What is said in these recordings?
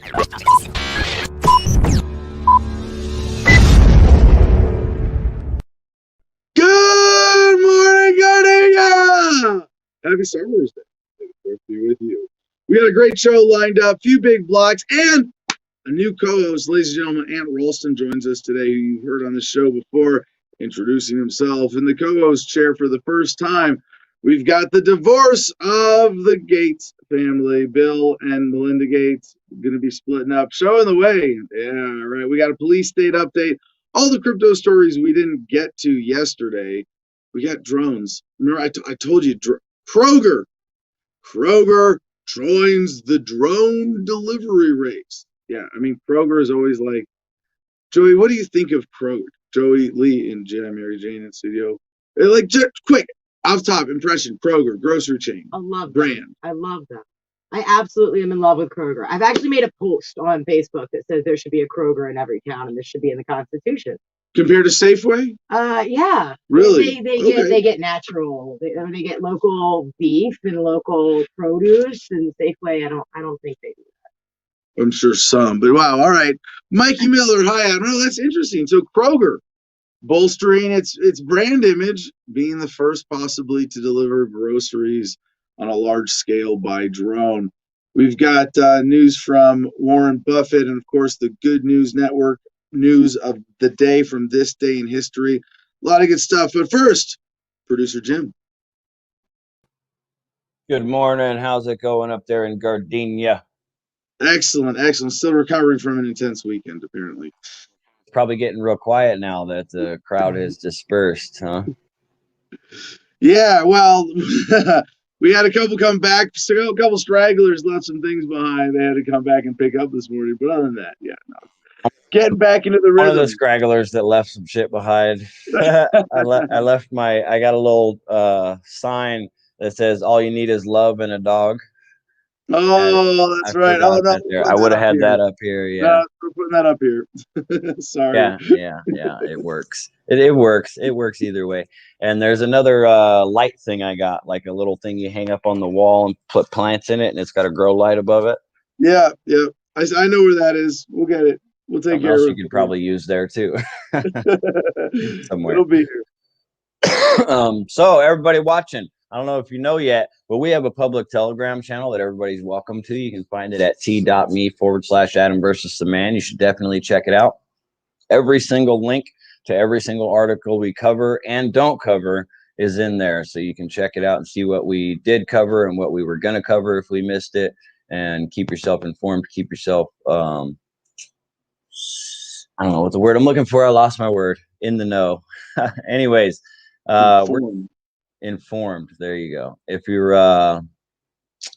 Good morning, Gardenia! Happy Star Wars Day. Good to be with you. We got a great show lined up, few big blocks, and a new co-host, ladies and gentlemen. Ant Ralston joins us today, who you've heard on the show before, introducing himself in the co-host chair for the first time. We've got the divorce of the Gates family. Bill and Melinda Gates going to be splitting up. Showing the way. Yeah, right. We got a police state update. All the crypto stories we didn't get to yesterday. We got drones. Remember, I told you, Kroger joins the drone delivery race. Yeah, I mean, Kroger is always like, Joey, what do you think of Kroger? Joey Lee and Mary Jane in studio. Like, just quick, off top impression, Kroger, grocery chain. I love brand. Them. I love them. I absolutely am in love with Kroger. I've actually made a post on Facebook that says there should be a Kroger in every town and this should be in the Constitution. Compared to Safeway? Yeah. Really? They get natural. They get local beef and local produce, and Safeway, I don't think they do that. I'm sure some, but wow, all right. Mikey Miller, hi. I don't know, that's interesting. So Kroger bolstering its brand image, being the first possibly to deliver groceries on a large scale by drone. We've got news from Warren Buffett and, of course, the Good News Network news of the day from this day in history. A lot of good stuff. But first, producer Jim. Good morning. How's it going up there in Gardenia? Excellent. Still recovering from an intense weekend, apparently. It's probably getting real quiet now that the crowd has dispersed, huh? Yeah, well, we had a couple come back. A couple stragglers left some things behind. They had to come back and pick up this morning. But other than that, yeah, no. Getting back into the rhythm. One of the stragglers that left some shit behind. I got a little sign that says all you need is love and a dog. Oh, that's right. Oh, no, I would have had that up here. Yeah, no, we're putting that up here. Sorry. Yeah. It works. It works either way. And there's another light thing I got, like a little thing you hang up on the wall and put plants in it, and it's got a grow light above it. Yeah. I know where that is. We'll get it. We'll take care of it. You could probably use there too. Somewhere. It'll be here. So everybody watching, I don't know if you know yet, but we have a public Telegram channel that everybody's welcome to. You can find it at t.me/Adam versus the man. You should definitely check it out. Every single link to every single article we cover and don't cover is in there. So you can check it out and see what we did cover and what we were going to cover if we missed it, and keep yourself informed, keep yourself, I don't know what the word I'm looking for. I lost my word. In the know. Anyways, we're informed. There you go. If you're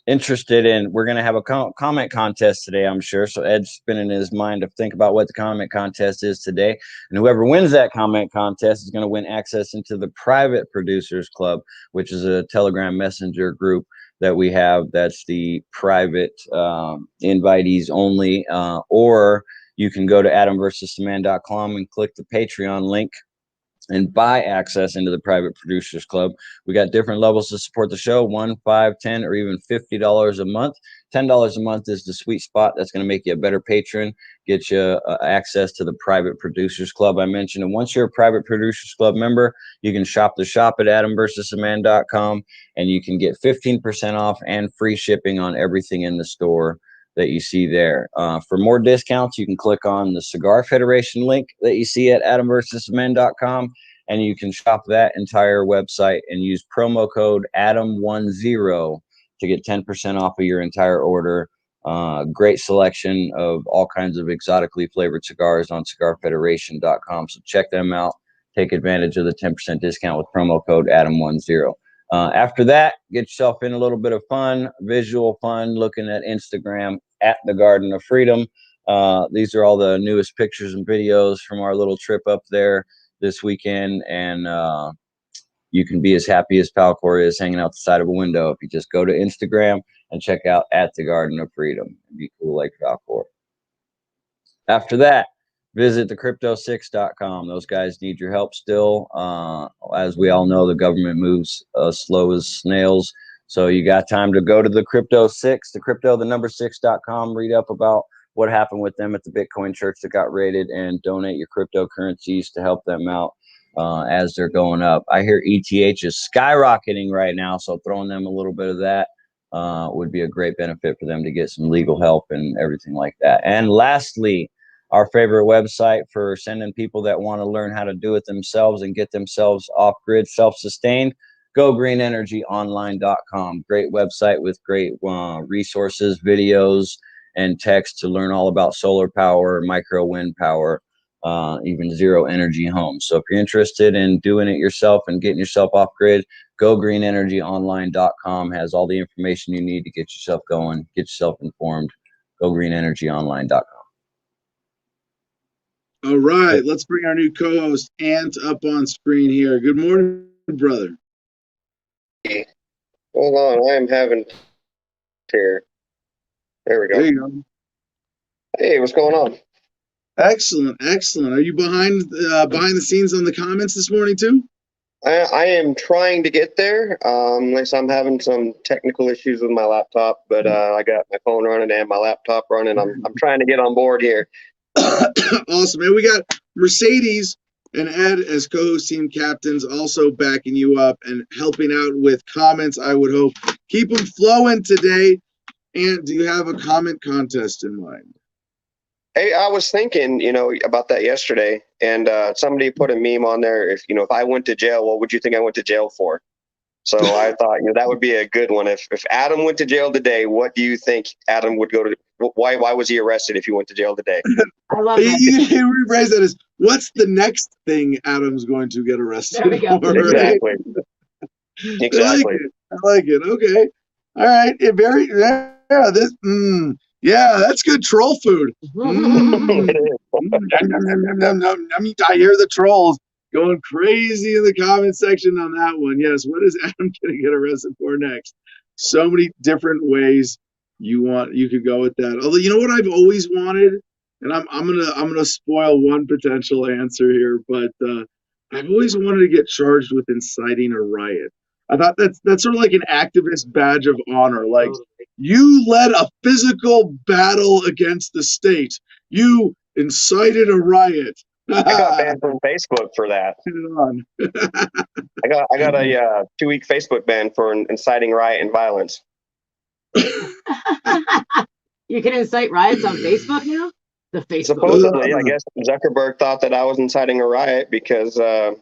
interested in, we're going to have a comment contest today, I'm sure. So Ed's spinning his mind to think about what the comment contest is today. And whoever wins that comment contest is going to win access into the private producers club, which is a Telegram messenger group that we have. That's the private invitees only, or you can go to adamversustheman.com and click the Patreon link and buy access into the private producers club. We got different levels to support the show: $1, $5, $10, or even $50 a month. $10 a month is the sweet spot. That's going to make you a better patron, get you access to the private producers club I mentioned. And once you're a private producers club member, you can shop the shop at adamversustheman.com, and you can get 15% off and free shipping on everything in the store that you see there. For more discounts, you can click on the Cigar Federation link that you see at adamversustheman.com, and you can shop that entire website and use promo code ADAM10 to get 10% off of your entire order. Great selection of all kinds of exotically flavored cigars on cigarfederation.com. So check them out. Take advantage of the 10% discount with promo code ADAM10. After that, get yourself in a little bit of fun, visual fun, looking at Instagram at the Garden of Freedom. These are all the newest pictures and videos from our little trip up there this weekend. And you can be as happy as Palcor is hanging out the side of a window if you just go to Instagram and check out at the Garden of Freedom. Be cool like Palcor. After that, visit thecrypto6.com. Those guys need your help still. As we all know, the government moves slow as snails. So you got time to go to the Crypto 6, the number 6.com, read up about what happened with them at the Bitcoin church that got raided, and donate your cryptocurrencies to help them out as they're going up. I hear ETH is skyrocketing right now, so throwing them a little bit of that would be a great benefit for them to get some legal help and everything like that. And lastly, our favorite website for sending people that want to learn how to do it themselves and get themselves off-grid, self-sustained, gogreenenergyonline.com. Great website with great resources, videos, and text to learn all about solar power, micro wind power, even zero energy homes. So if you're interested in doing it yourself and getting yourself off grid, gogreenenergyonline.com has all the information you need to get yourself going, get yourself informed. Gogreenenergyonline.com. All right, let's bring our new co-host Ant up on screen here. Good morning, brother. Hold on, I am having here. There we go. There you go. Hey, what's going on? Excellent, excellent. Are you behind the scenes on the comments this morning too? I am trying to get there. Like I'm having some technical issues with my laptop, but I got my phone running and my laptop running. I'm trying to get on board here. Awesome, man. We got Mercedes and Ed as co-host team captains, also backing you up and helping out with comments. I would hope keep them flowing today. And do you have a comment contest in mind? Hey, I was thinking, about that yesterday, and somebody put a meme on there. If I went to jail, what would you think I went to jail for? So I thought, that would be a good one. If Adam went to jail today, what do you think Adam would go to? Why was he arrested if he went to jail today? I love that. You rephrase that as, what's the next thing Adam's going to get arrested There we go. for? Exactly. Right? Exactly. I like it. Okay. All right. That's good troll food. Mm. I hear the trolls going crazy in the comment section on that one. Yes. What is Adam going to get arrested for next? So many different ways you could go with that. Although, you know what I've always wanted, and I'm gonna spoil one potential answer here, but I've always wanted to get charged with inciting a riot. I thought that's sort of like an activist badge of honor. Like, you led a physical battle against the state. You incited a riot. I got banned from Facebook for that. I got a 2-week Facebook ban for inciting riot and violence. You can incite riots on Facebook now? The Facebook. Supposedly, I guess Zuckerberg thought that I was inciting a riot because I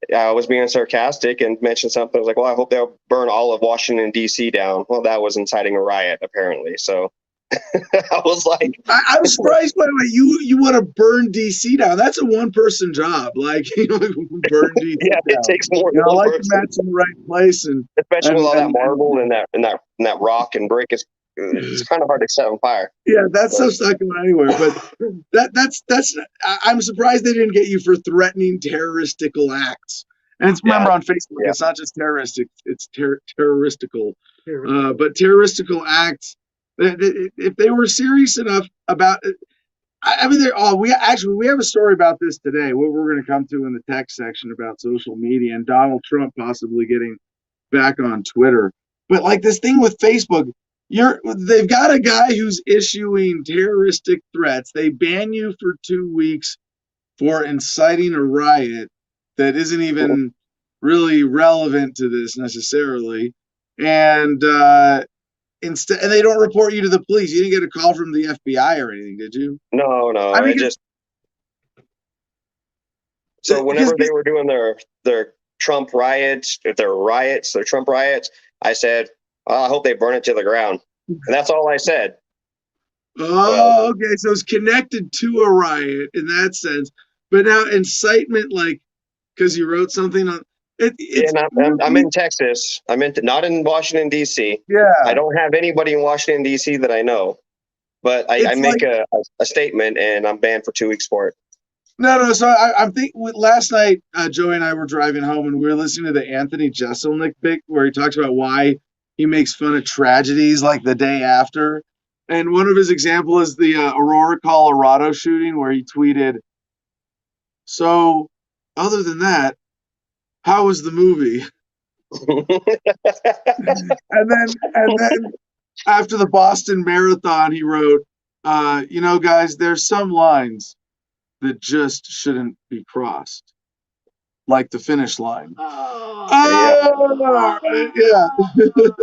was being sarcastic and mentioned something. I was like, well, I hope they'll burn all of Washington, D.C. down. Well, that was inciting a riot, apparently. So I was like... I'm surprised, by the way, you want to burn D.C. down. That's a one-person job. Like, burn D.C. Yeah, down. it takes more than one like person. the match in the right place. Especially with all that marble and that rock and brick. It's kind of hard to set on fire. Yeah, that stuff's not going anywhere. But that's. I'm surprised they didn't get you for threatening terroristical acts. And remember, on Facebook, it's not just terroristic; it's terroristical. But terroristical acts. If they were serious enough about it, we have a story about this today. What we're going to come to in the text section about social media and Donald Trump possibly getting back on Twitter. But like this thing with Facebook. They've got a guy who's issuing terroristic threats. They ban you for 2 weeks for inciting a riot that isn't even really relevant to this necessarily. And and they don't report you to the police. You didn't get a call from the FBI or anything, did you? No. So whenever they were doing their Trump riots, their Trump riots, I said, I hope they burn it to the ground. And that's all I said. Oh, okay. So it's connected to a riot in that sense. But now incitement, like, because you wrote something on it. I'm in Texas. Not in Washington, D.C. Yeah. I don't have anybody in Washington, D.C. that I know. But I make a statement and I'm banned for 2 weeks for it. No. So I'm thinking last night, Joey and I were driving home and we were listening to the Anthony Jeselnik bit where he talks about why he makes fun of tragedies like the day after. And one of his examples is the Aurora, Colorado shooting where he tweeted, so other than that, how was the movie? and then after the Boston Marathon, he wrote, you know, guys, there's some lines that just shouldn't be crossed, like the finish line. Oh. Yeah. Yeah,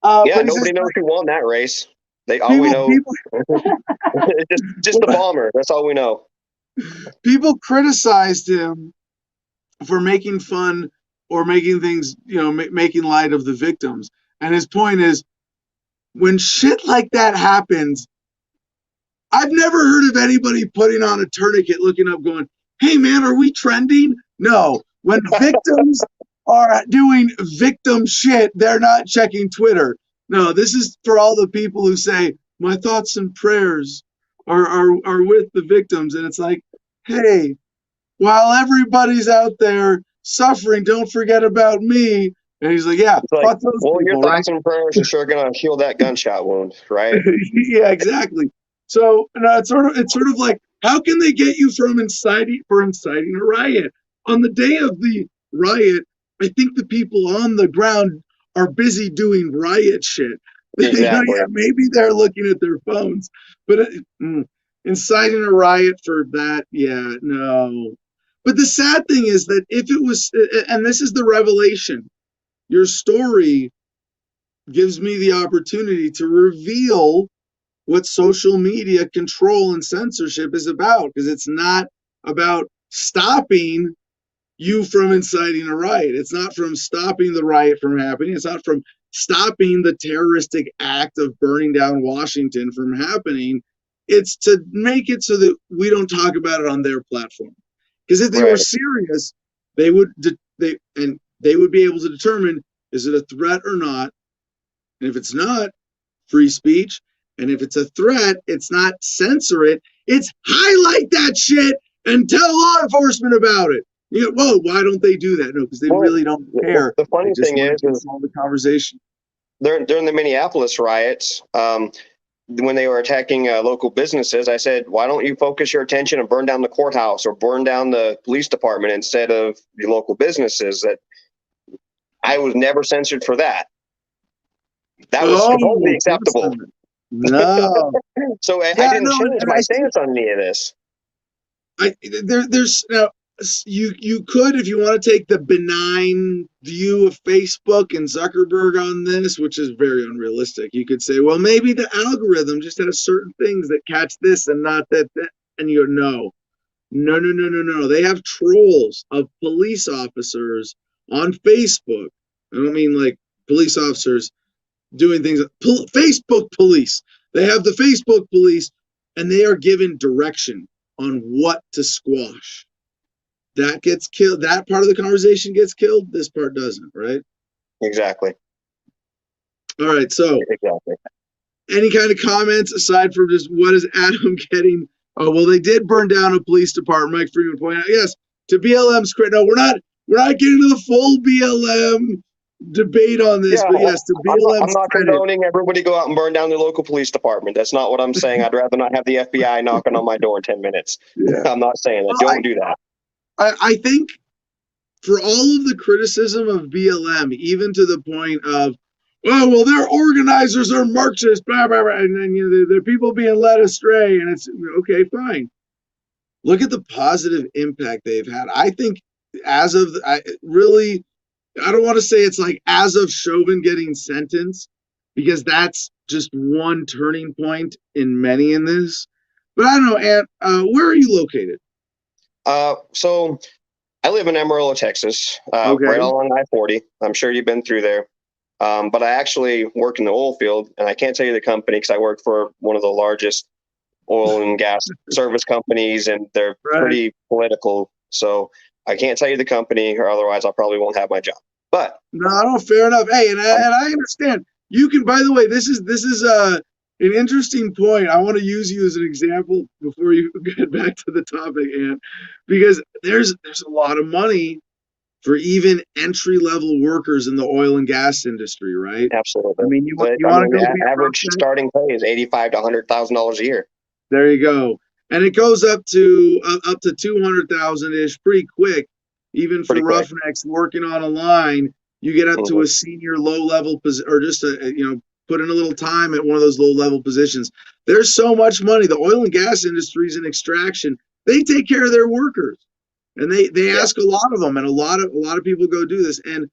But he says nobody knows who won that race. All we people, know people, it's just the bomber. That's all we know. people criticized him for making fun or making things, you know, making light of the victims. And his point is, when shit like that happens, I've never heard of anybody putting on a tourniquet, looking up, going, "Hey, man, are we trending?" No. When victims are doing victim shit, they're not checking Twitter. No, this is for all the people who say, "My thoughts and prayers are with the victims." And it's like, hey, while everybody's out there suffering, don't forget about me. And he's like, yeah, It's like, fuck those well, your people, right? thoughts and prayers are sure gonna heal that gunshot wound, right? Yeah, exactly. So it's sort of like, how can they get you from inciting a riot? On the day of the riot, I think the people on the ground are busy doing riot shit. Exactly. Yeah, maybe they're looking at their phones, but inciting a riot for that, yeah, no. But the sad thing is that if it was, and this is the revelation, your story gives me the opportunity to reveal what social media control and censorship is about, because it's not about stopping you from inciting a riot. It's not from stopping the riot from happening. It's not from stopping the terroristic act of burning down Washington from happening. It's to make it so that we don't talk about it on their platform. Because if they were serious, they would they would be able to determine, is it a threat or not? And if it's not, free speech. And if it's a threat, it's not censor it. It's highlight that shit and tell law enforcement about it. You know, whoa, why don't they do that? No, because they really don't care. The funny They just thing want is to control the conversation. during the Minneapolis riots, when they were attacking local businesses, I said, why don't you focus your attention and burn down the courthouse or burn down the police department instead of the local businesses? That I was never censored for that. That was totally acceptable. No. So I Yeah, didn't no, change and my I stance on any of this. there's now you could, if you want to take the benign view of Facebook and Zuckerberg on this, which is very unrealistic, you could say, well, maybe the algorithm just has certain things that catch this and not that, and you go, no. They have trolls of police officers on Facebook. I don't mean like police officers doing things. Facebook police. They have the Facebook police, and they are given direction on what to squash. That gets killed. That part of the conversation gets killed. This part doesn't, right? Exactly. All right. So, exactly. Any kind of comments aside from just what is Adam getting? Oh, well, they did burn down a police department. Mike Freeman pointed out, yes, to BLM's credit. No, we're not getting to the full BLM debate on this, but yes, to BLM's I'm not credit, condoning everybody go out and burn down the local police department. That's not what I'm saying. I'd rather not have the FBI knocking on my door in 10 minutes. Yeah. I'm not saying that. Don't do that. I think for all of the criticism of BLM, even to the point of, oh, well, their organizers are Marxists, blah, blah, blah, and then they're people being led astray, and it's okay, fine. Look at the positive impact they've had. I think as of, I don't want to say it's like as of Chauvin getting sentenced, because that's just one turning point in many in this. But I don't know, Ant, where are you located? So I live in Amarillo, Texas, right along I-40. I'm sure you've been through there. But I actually work in the oil field, and I can't tell you the company because I work for one of the largest oil and gas service companies, and they're pretty political. So I can't tell you the company, or otherwise I probably won't have my job. But no, fair enough. Hey, and I understand. You can, by the way, this is an interesting point. I want to use you as an example before you get back to the topic, Ant, because there's a lot of money for even entry-level workers in the oil and gas industry, right? Absolutely. I mean, you want to go the average starting pay is $85,000 to $100,000 a year. There you go, and it goes up to 200,000 ish pretty quick. Even for roughnecks working on a line, you get up to a senior low-level position, or just a put in a little time at one of those low-level positions. There's so much money. The oil and gas industries and extraction, they take care of their workers, and they ask a lot of them, and a lot of people go do this. And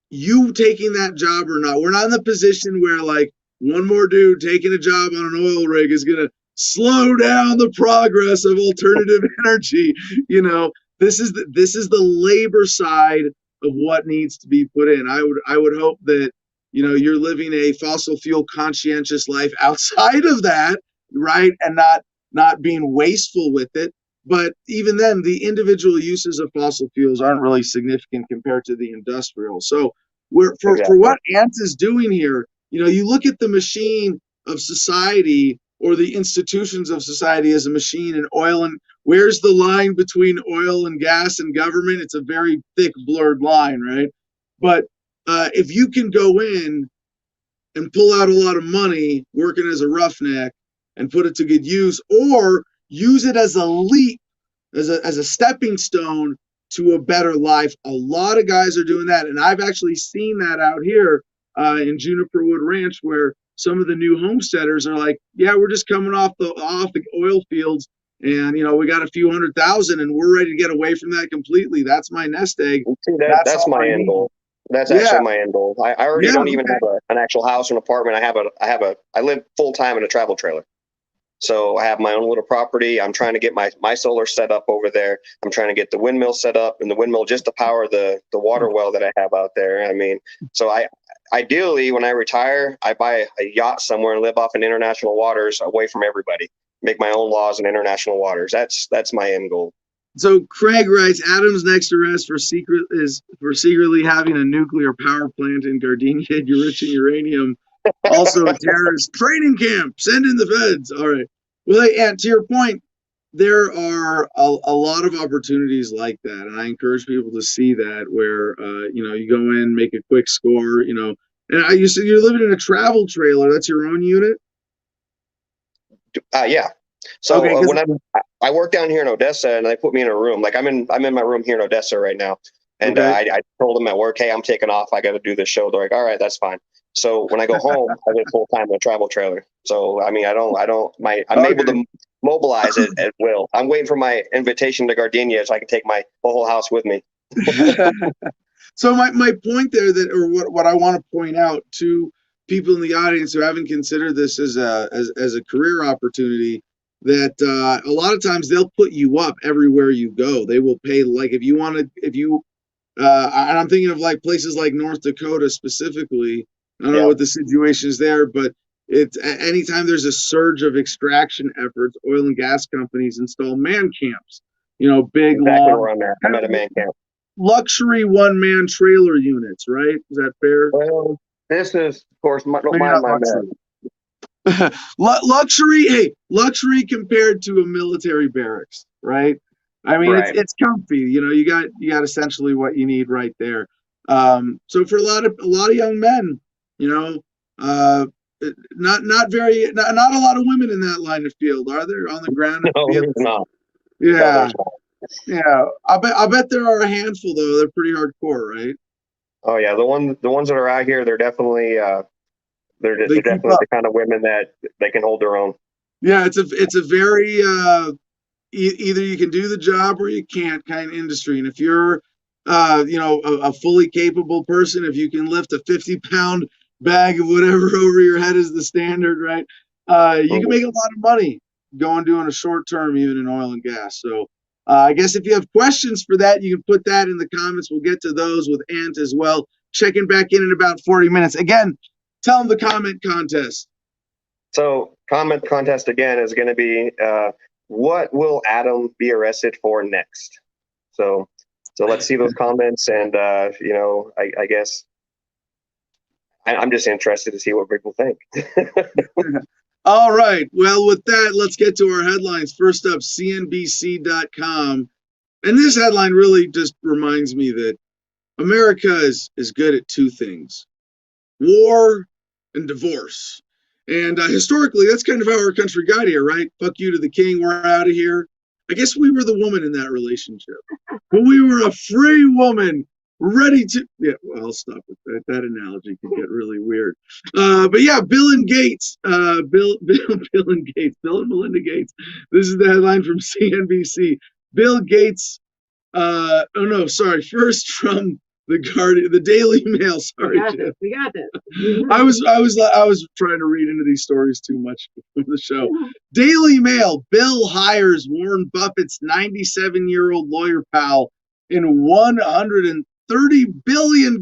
you taking that job or not, we're not in the position where like one more dude taking a job on an oil rig is gonna slow down the progress of alternative energy. You know, this is the labor side of what needs to be put in. I would hope that, you know, you're living a fossil fuel conscientious life outside of that, right? And not being wasteful with it. But even then, the individual uses of fossil fuels aren't really significant compared to the industrial. So for what Ant is doing here, you know, you look at the machine of society or the institutions of society as a machine, and oil, and where's the line between oil and gas and government? It's a very thick, blurred line, right? But if you can go in and pull out a lot of money working as a roughneck and put it to good use, or use it as a leap, as a stepping stone to a better life. A lot of guys are doing that, and I've actually seen that out here in Juniper Wood Ranch, where some of the new homesteaders are like, yeah, we're just coming off the oil fields, and you know, we got a few $100,000 and we're ready to get away from that completely. That's my nest egg. See, that's my end goal. That's actually my end goal. I already don't even have an actual house or an apartment. I live full time in a travel trailer. So I have my own little property. I'm trying to get my solar set up over there. I'm trying to get the windmill set up, and the windmill just to power the water well that I have out there. I mean, so ideally, when I retire, I buy a yacht somewhere and live off in international waters away from everybody. Make my own laws in international waters. That's my end goal. So Craig writes, Adam's next arrest for secretly having a nuclear power plant in Gardenia enriching uranium. Also a terrorist training camp. Send in the feds. All right. Well, and to your point, there are a lot of opportunities like that, and I encourage people to see that, where you know, you go in, make a quick score, you know. And you said you're living in a travel trailer. That's your own unit? Yeah. So when I work down here in Odessa, and they put me in a room, like I'm in my room here in Odessa right now, and I told them at work, hey, I'm taking off. I got to do this show. They're like, all right, that's fine. So when I go home, I live full time in a travel trailer. So I mean, I'm able to mobilize it at will. I'm waiting for my invitation to Gardenia so I can take my whole house with me. So my point there, what I want to point out to people in the audience who haven't considered this as a career opportunity, that a lot of times they'll put you up everywhere you go. They will pay, like, and I'm thinking of like places like North Dakota specifically. I don't know what the situation is there, but it's anytime there's a surge of extraction efforts, oil and gas companies install man camps. You know, big, long, where I'm at a man camp. Luxury one-man trailer units, right? Is that fair? Well, this is, of course, my luxury. Hey, luxury compared to a military barracks, right? I mean, it's comfy. You know, you got essentially what you need right there. So for a lot of young men, you know, not a lot of women in that line of field, are there, on the ground? No, there's not. Yeah. Yeah, I bet there are a handful though. They're pretty hardcore, right? Oh yeah, the ones that are out here, they're definitely they're definitely the kind of women that they can hold their own. Yeah, it's a very either you can do the job or you can't kind of industry. And if you're you know, a fully capable person, if you can lift a 50-pound bag of whatever over your head is the standard, right? You can make a lot of money going doing a short term, even in oil and gas. So. I guess if you have questions for that, you can put that in the comments. We'll get to those with Ant as well. Checking back in about 40 minutes. Again, tell them the comment contest. So comment contest again is going to be, what will Adam be arrested for next? So let's see those comments, and you know, I guess I'm just interested to see what people think. All right. Well, with that, let's get to our headlines. First up, CNBC.com. And this headline really just reminds me that America is good at two things: war and divorce. And historically, that's kind of how our country got here, right? Fuck you to the king, we're out of here. I guess we were the woman in that relationship. But we were a free woman ready to. Yeah, well, I'll stop with that. That analogy could get really weird. But yeah, Bill and Gates, Bill and Gates, Bill and Melinda Gates. This is the headline from CNBC. Bill Gates. Oh no, sorry. First from the Guardian, the Daily Mail. Sorry, Jim. We got this. I was trying to read into these stories too much for the show. Daily Mail. Bill hires Warren Buffett's 97-year-old lawyer pal in $130 billion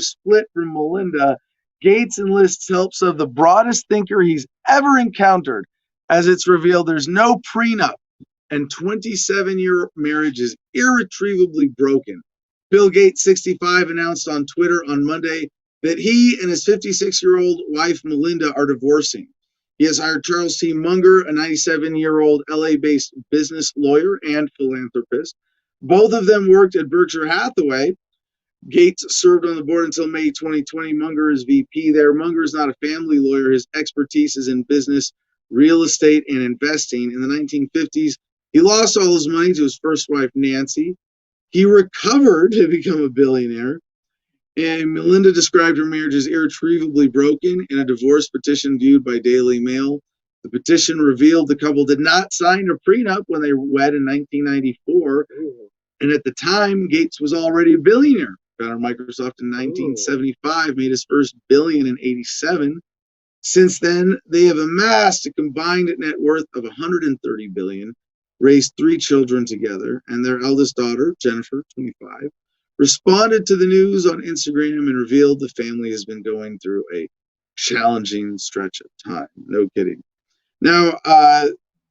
split from Melinda. Gates enlists helps of the broadest thinker he's ever encountered. As it's revealed, there's no prenup, and 27-year marriage is irretrievably broken. Bill Gates, 65, announced on Twitter on Monday that he and his 56-year-old wife, Melinda, are divorcing. He has hired Charles T. Munger, a 97-year-old LA-based business lawyer and philanthropist. Both of them worked at Berkshire Hathaway. Gates served on the board until May 2020. Munger is VP there. Munger is not a family lawyer. His expertise is in business, real estate, and investing. In the 1950s, he lost all his money to his first wife, Nancy. He recovered to become a billionaire. And Melinda described her marriage as irretrievably broken in a divorce petition viewed by Daily Mail. The petition revealed the couple did not sign a prenup when they wed in 1994. And at the time, Gates was already a billionaire. Founded Microsoft in 1975, made his first billion in 87. Since then, they have amassed a combined net worth of 130 billion, raised 3 children together, and their eldest daughter, Jennifer, 25, responded to the news on Instagram and revealed the family has been going through a challenging stretch of time. No kidding. Now,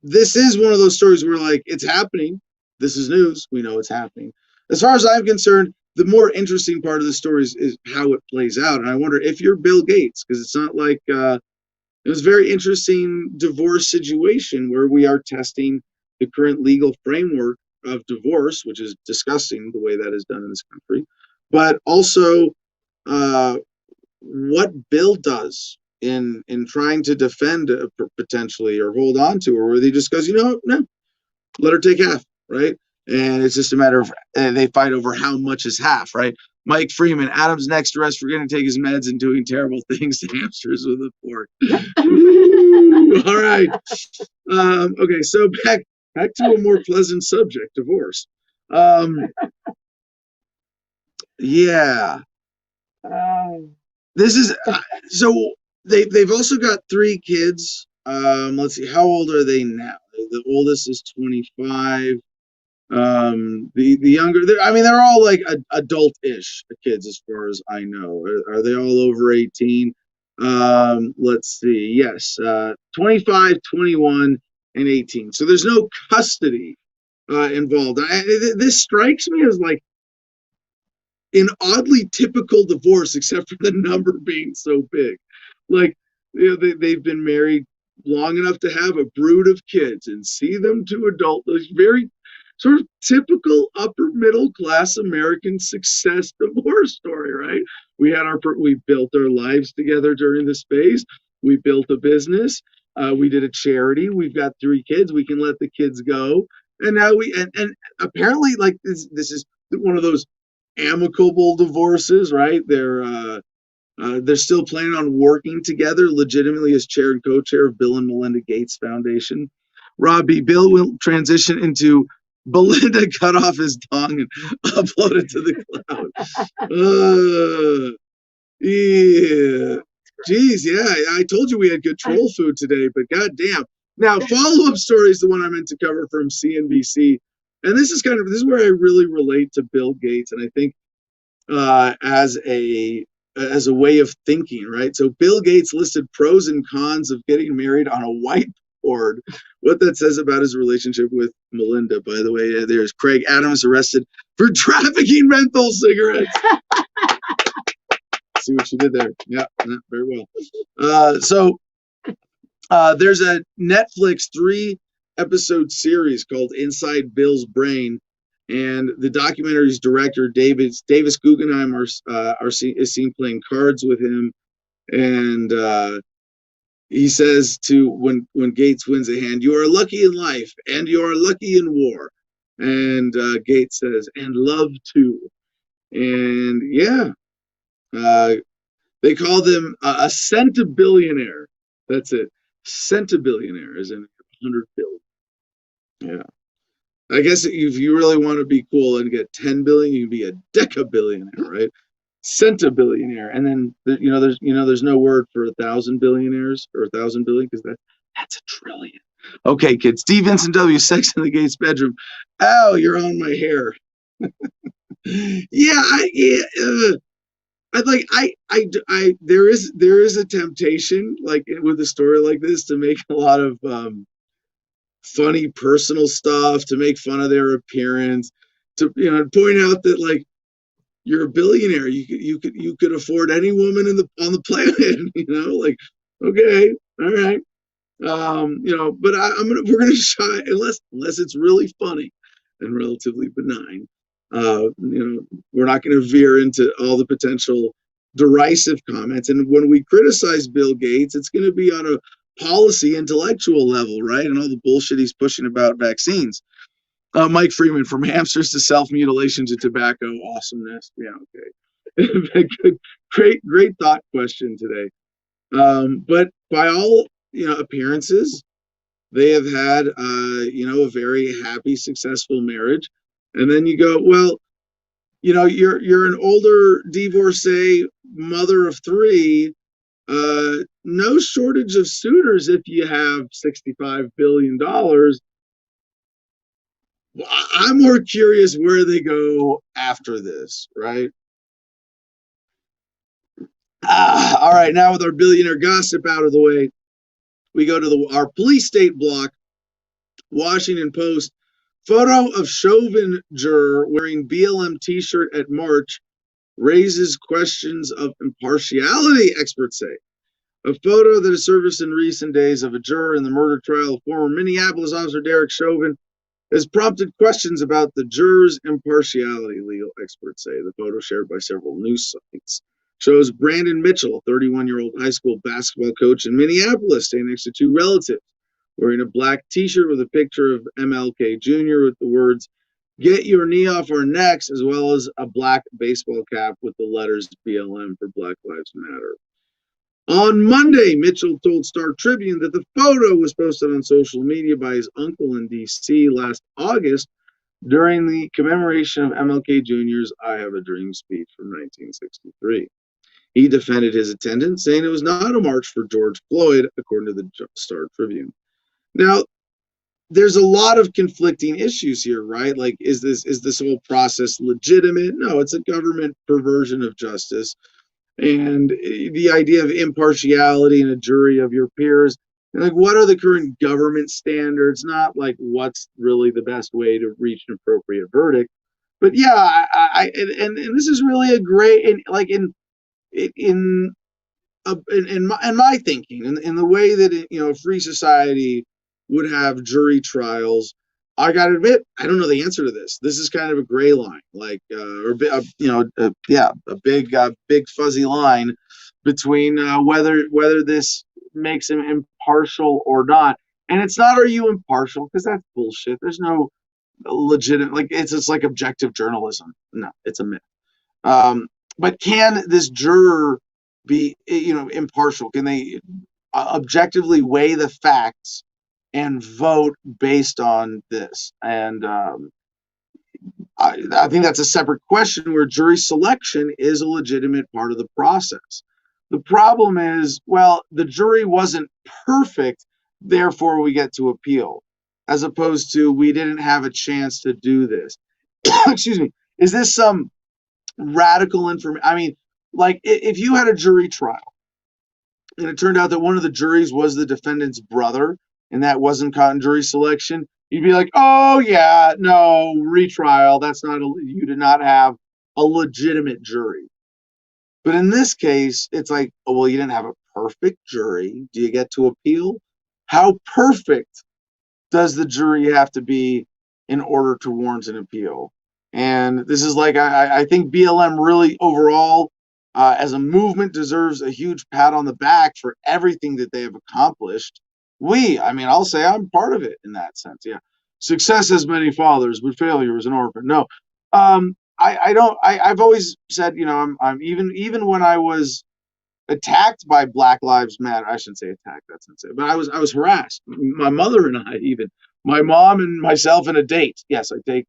this is one of those stories where, like, it's happening. This is news. We know it's happening. As far as I'm concerned, the more interesting part of the story is how it plays out. And I wonder if you're Bill Gates, because it's not like it was a very interesting divorce situation where we are testing the current legal framework of divorce, which is disgusting the way that is done in this country, but also what Bill does in trying to defend potentially or hold on to her, where they just goes, no, let her take half, right? And it's just a matter of they fight over how much is half, right? Mike Freeman, Adam's next arrest for going to take his meds and doing terrible things to hamsters with a fork. All right. Okay, so back to a more pleasant subject, divorce. Yeah. This is so they've also got 3 kids. Let's see, how old are they now? The oldest is 25. The younger, they're all like adult-ish kids as far as I know. Are they all over 18? Let's see. Yes, 25, 21, and 18. So there's no custody involved. This strikes me as like an oddly typical divorce, except for the number being so big. Like, they've been married long enough to have a brood of kids and see them to adulthood. Very sort of typical upper middle class American success divorce story, right? We built our lives together during this phase. We built a business. We did a charity. We've got 3 kids. We can let the kids go. And now and apparently, like, this is one of those amicable divorces, right? They're still planning on working together legitimately as chair and co-chair of Bill and Melinda Gates Foundation. Robbie, Bill will transition into Belinda cut off his tongue and upload it to the cloud. Yeah. Geez, yeah. I told you we had good troll food today, but goddamn. Now, follow-up story is the one I meant to cover from CNBC. And this is where I really relate to Bill Gates, and I think as a way of thinking, right? So Bill Gates listed pros and cons of getting married on a whiteboard. What that says about his relationship with Melinda, by the way. There's Craig Adams arrested for trafficking menthol cigarettes. See what you did there. Yeah, very well. So there's a Netflix 3-episode series called Inside Bill's Brain, and the documentary's director Davis Guggenheim is seen playing cards with him, and he says when Gates wins a hand, "You are lucky in life, and you are lucky in war," and Gates says, "And love too." And yeah, they call them a centibillionaire. That's it. Centibillionaire is in 100 billion. Yeah. I guess if you really want to be cool and get 10 billion, you can be a decabillionaire, right? Centibillionaire. And then there's no word for 1,000 billionaires or 1,000 billion because that's a trillion. Okay, kids. Steve Vincent W. Sex in the Gates bedroom. Oh, you're on my hair. There is a temptation, like with a story like this, to make a lot of funny personal stuff, to make fun of their appearance, to point out that like you're a billionaire, you could afford any woman on the planet, like okay, all right, but we're gonna shy unless it's really funny and relatively benign. We're not going to veer into all the potential derisive comments. And when we criticize Bill Gates, it's going to be on a policy intellectual level, right? And all the bullshit he's pushing about vaccines. Mike Freeman, from hamsters to self-mutilation to tobacco awesomeness. Yeah, okay. Great thought question today. But by all appearances, they have had a very happy, successful marriage. And then you go, well, you're an older divorcee, mother of three. No shortage of suitors if you have $65 billion. I'm more curious where they go after this, right? All right, now with our billionaire gossip out of the way, we go to our police state block. Washington Post. Photo of Chauvin juror wearing BLM t-shirt at March raises questions of impartiality, experts say. A photo that has surfaced in recent days of a juror in the murder trial of former Minneapolis officer Derek Chauvin has prompted questions about the juror's impartiality, legal experts say. The photo, shared by several news sites, shows Brandon Mitchell, a 31-year-old high school basketball coach in Minneapolis, standing next to two relatives, wearing a black t-shirt with a picture of MLK Jr. with the words, "Get your knee off our necks," as well as a black baseball cap with the letters BLM for Black Lives Matter. On Monday, Mitchell told Star Tribune that the photo was posted on social media by his uncle in D.C. last August during the commemoration of MLK Jr.'s I Have a Dream speech from 1963. He defended his attendance, saying it was not a march for George Floyd, according to the Star Tribune. Now, there's a lot of conflicting issues here, right? Like, is this whole process legitimate? No, it's a government perversion of justice. And the idea of impartiality in a jury of your peers, and like, what are the current government standards? Not like what's really the best way to reach an appropriate verdict. But yeah, and this is really a great, in my thinking, in the way that a free society would have jury trials. I got to admit, I don't know the answer to this. This is kind of a gray line, like a big fuzzy line between whether this makes him impartial or not. And it's not, are you impartial? Because that's bullshit. There's no legitimate, like, it's just like objective journalism. No, it's a myth. But can this juror be impartial? Can they objectively weigh the facts and vote based on this? And I think that's a separate question, where jury selection is a legitimate part of the process. The problem is, well, the jury wasn't perfect, therefore we get to appeal, as opposed to we didn't have a chance to do this. Excuse me. Is this some radical information? I mean, like, if you had a jury trial and it turned out that one of the juries was the defendant's brother and that wasn't caught in jury selection, you'd be like, oh yeah, no, retrial. You did not have a legitimate jury. But in this case, it's like, oh, well, you didn't have a perfect jury. Do you get to appeal? How perfect does the jury have to be in order to warrant an appeal? And this is like, I think BLM really overall, as a movement, deserves a huge pat on the back for everything that they have accomplished. I'll say I'm part of it in that sense. Yeah. Success has many fathers, but failure is an orphan. No. I've always said, I'm even when I was attacked by Black Lives Matter. I shouldn't say attacked, that's insane. But I was harassed. My mother and I, even my mom and myself, in a date. Yes, I take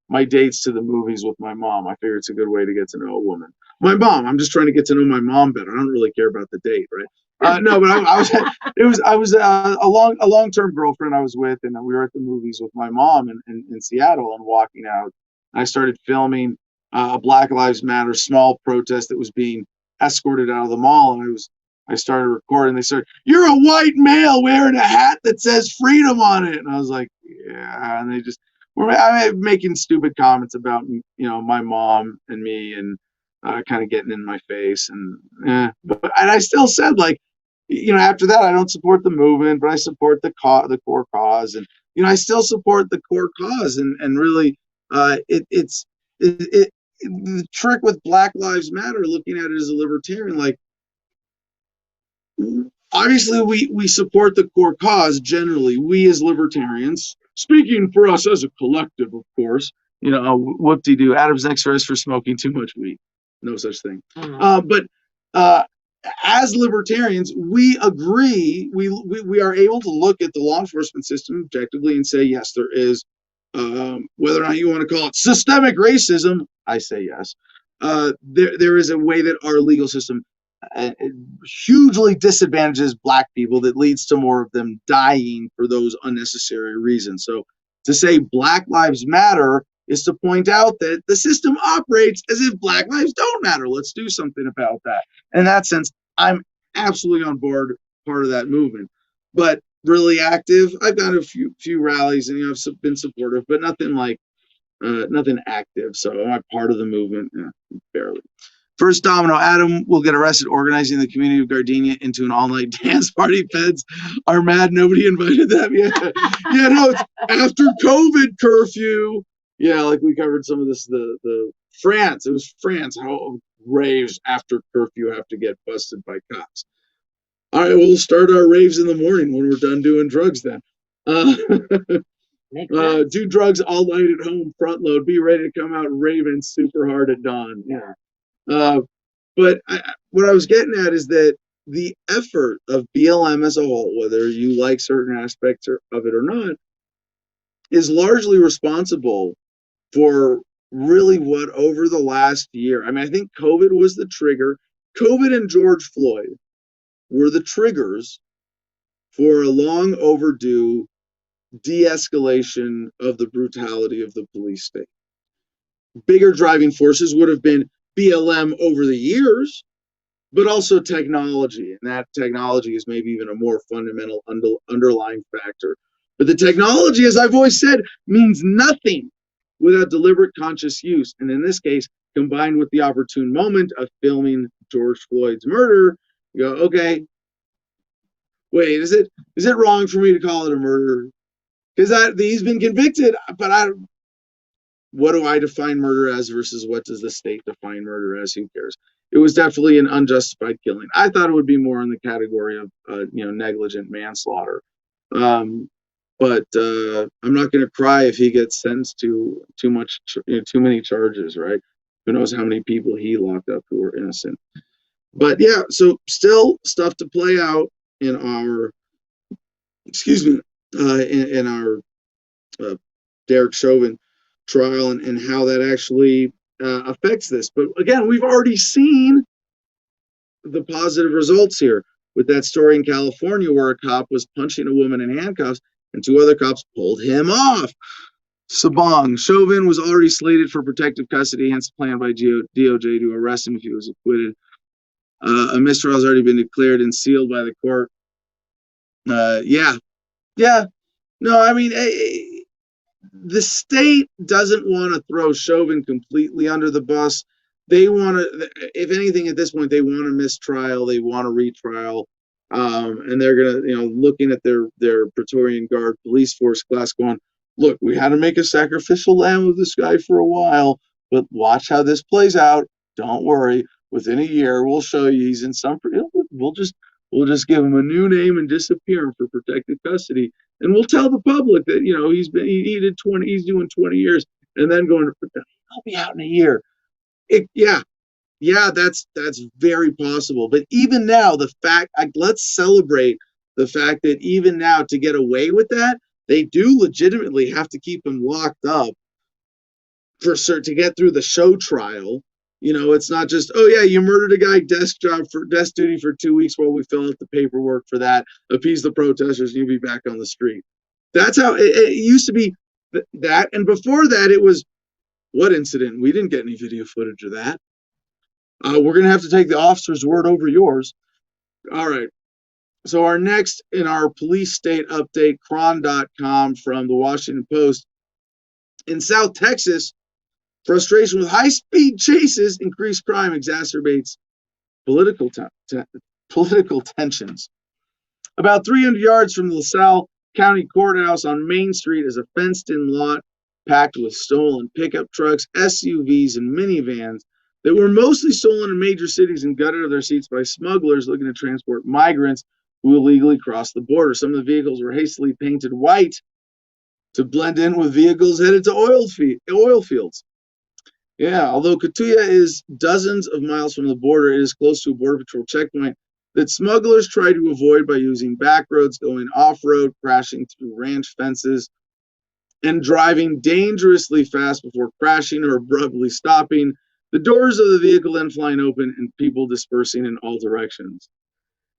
my dates to the movies with my mom. I figure it's a good way to get to know a woman. My mom. I'm just trying to get to know my mom better. I don't really care about the date, right? No, but I was a long-term girlfriend I was with, and we were at the movies with my mom in Seattle, and walking out, I started filming a Black Lives Matter small protest that was being escorted out of the mall, and I started recording. They said, "You're a white male wearing a hat that says freedom on it," and I was like, "Yeah." And they just were making stupid comments about my mom and me, and kind of getting in my face, and I still said, like, after that, I don't support the movement, but I support the core cause, and I still support the core cause, and really, it's the trick with Black Lives Matter, looking at it as a libertarian, like, obviously we support the core cause generally, we as libertarians, speaking for us as a collective, of course, whoop-de-doo, Adam's next arrest for smoking too much weed. No such thing. But as libertarians, we agree, we are able to look at the law enforcement system objectively and say, yes, there is, whether or not you want to call it systemic racism, I say yes. There is a way that our legal system hugely disadvantages Black people, that leads to more of them dying for those unnecessary reasons. So to say Black Lives Matter is to point out that the system operates as if Black lives don't matter. Let's do something about that. In that sense, I'm absolutely on board, part of that movement. But really active, I've done a few rallies, and I've been supportive, but nothing like nothing active. So am I part of the movement? Barely. First domino, Adam will get arrested organizing the community of Gardenia into an all-night dance party. Feds are mad nobody invited them. Yeah, no, it's after COVID curfew. Yeah, like we covered some of this, the France. It was France, how raves after curfew have to get busted by cops. All right, we'll start our raves in the morning when we're done doing drugs then. Do drugs all night at home, front load, be ready to come out raving super hard at dawn. Yeah. But what I was getting at is that the effort of BLM as a whole, whether you like certain aspects of it or not, is largely responsible for really what over the last year. I mean, I think COVID was the trigger. COVID and George Floyd were the triggers for a long overdue de-escalation of the brutality of the police state. Bigger driving forces would have been BLM over the years, but also technology. And that technology is maybe even a more fundamental underlying factor. But the technology, as I've always said, means nothing without deliberate conscious use. And in this case, combined with the opportune moment of filming George Floyd's murder, you go, okay, wait, is it wrong for me to call it a murder? Because he's been convicted, but what do I define murder as versus what does the state define murder as? Who cares? It was definitely an unjustified killing. I thought it would be more in the category of negligent manslaughter. But I'm not going to cry if he gets sentenced to too many charges, right? Who knows how many people he locked up who were innocent. But yeah, so still stuff to play out in our, in our Derek Chauvin trial, and how that actually affects this. But again, we've already seen the positive results here with that story in California where a cop was punching a woman in handcuffs and two other cops pulled him off. Sabong. Chauvin was already slated for protective custody, hence the plan by DOJ to arrest him if he was acquitted. A mistrial has already been declared and sealed by the court. No, I mean, the state doesn't want to throw Chauvin completely under the bus. They want to, if anything, at this point, they want a mistrial. They want a retrial. And they're going to, looking at their Praetorian Guard police force class going, look, we had to make a sacrificial lamb of this guy for a while, but watch how this plays out. Don't worry. Within a year, we'll show you he's in some, we'll just give him a new name and disappear him for protective custody. And we'll tell the public that, he's doing 20 years and then going to, I'll be out in a year. Yeah, that's very possible. But even now, let's celebrate the fact that even now, to get away with that, they do legitimately have to keep him locked up to get through the show trial. It's not just, oh yeah, you murdered a guy, desk duty for 2 weeks while we fill out the paperwork for that, appease the protesters, and you'll be back on the street. That's how it used to be. That, and before that, it was, what incident? We didn't get any video footage of that. We're going to have to take the officer's word over yours. All right. So our next in our police state update, cron.com from the Washington Post. In South Texas, frustration with high-speed chases, increased crime exacerbates political tensions. About 300 yards from the LaSalle County Courthouse on Main Street is a fenced-in lot packed with stolen pickup trucks, SUVs, and minivans that were mostly stolen in major cities and gutted of their seats by smugglers looking to transport migrants who illegally crossed the border. Some of the vehicles were hastily painted white to blend in with vehicles headed to oil fields. Yeah, although Katuya is dozens of miles from the border, it is close to a Border Patrol checkpoint that smugglers try to avoid by using back roads, going off-road, crashing through ranch fences, and driving dangerously fast before crashing or abruptly stopping. The doors of the vehicle then flying open and people dispersing in all directions.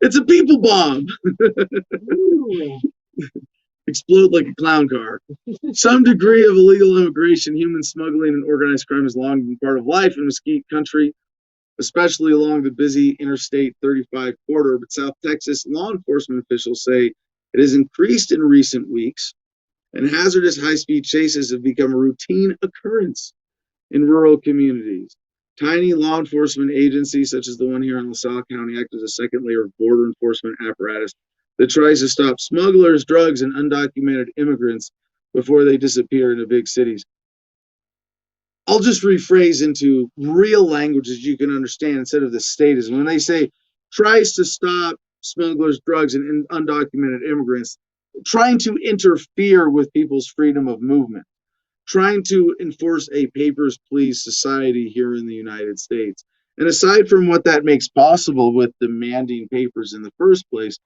It's a people bomb. Explode like a clown car. Some degree of illegal immigration, human smuggling, and organized crime has long been part of life in Mesquite Country, especially along the busy Interstate 35 corridor. But South Texas law enforcement officials say it has increased in recent weeks, and hazardous high-speed chases have become a routine occurrence in rural communities. Tiny law enforcement agencies, such as the one here in LaSalle County, act as a second layer of border enforcement apparatus that tries to stop smugglers, drugs, and undocumented immigrants before they disappear into big cities. I'll just rephrase into real languages you can understand instead of the statism. When they say tries to stop smugglers, drugs, and undocumented immigrants, trying to interfere with people's freedom of movement, trying to enforce a papers, please society here in the United States. And aside from what that makes possible with demanding papers in the first place,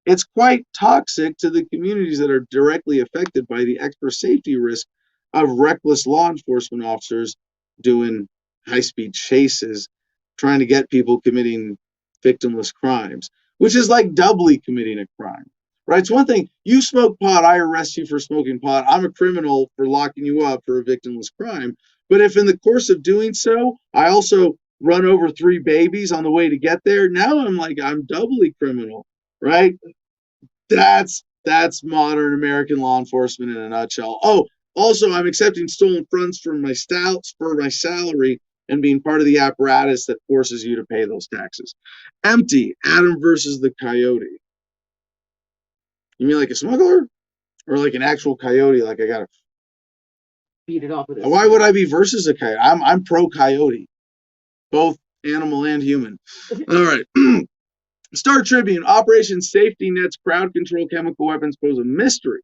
it's quite toxic to the communities that are directly affected by the extra safety risk of reckless law enforcement officers doing high-speed chases, trying to get people committing victimless crimes, which is like doubly committing a crime, right? It's one thing, you smoke pot, I arrest you for smoking pot, I'm a criminal for locking you up for a victimless crime. But if in the course of doing so, I also run over 3 babies on the way to get there, now I'm doubly criminal, right? That's modern American law enforcement in a nutshell. Oh, also, I'm accepting stolen funds for my salary and being part of the apparatus that forces you to pay those taxes. Empty. Adam versus the coyote. You mean like a smuggler? Or like an actual coyote, like I gotta beat it off with it. Why would I be versus a coyote? I'm pro coyote. Both animal and human. All right. Star Tribune, Operation Safety Net's crowd control chemical weapons pose a mystery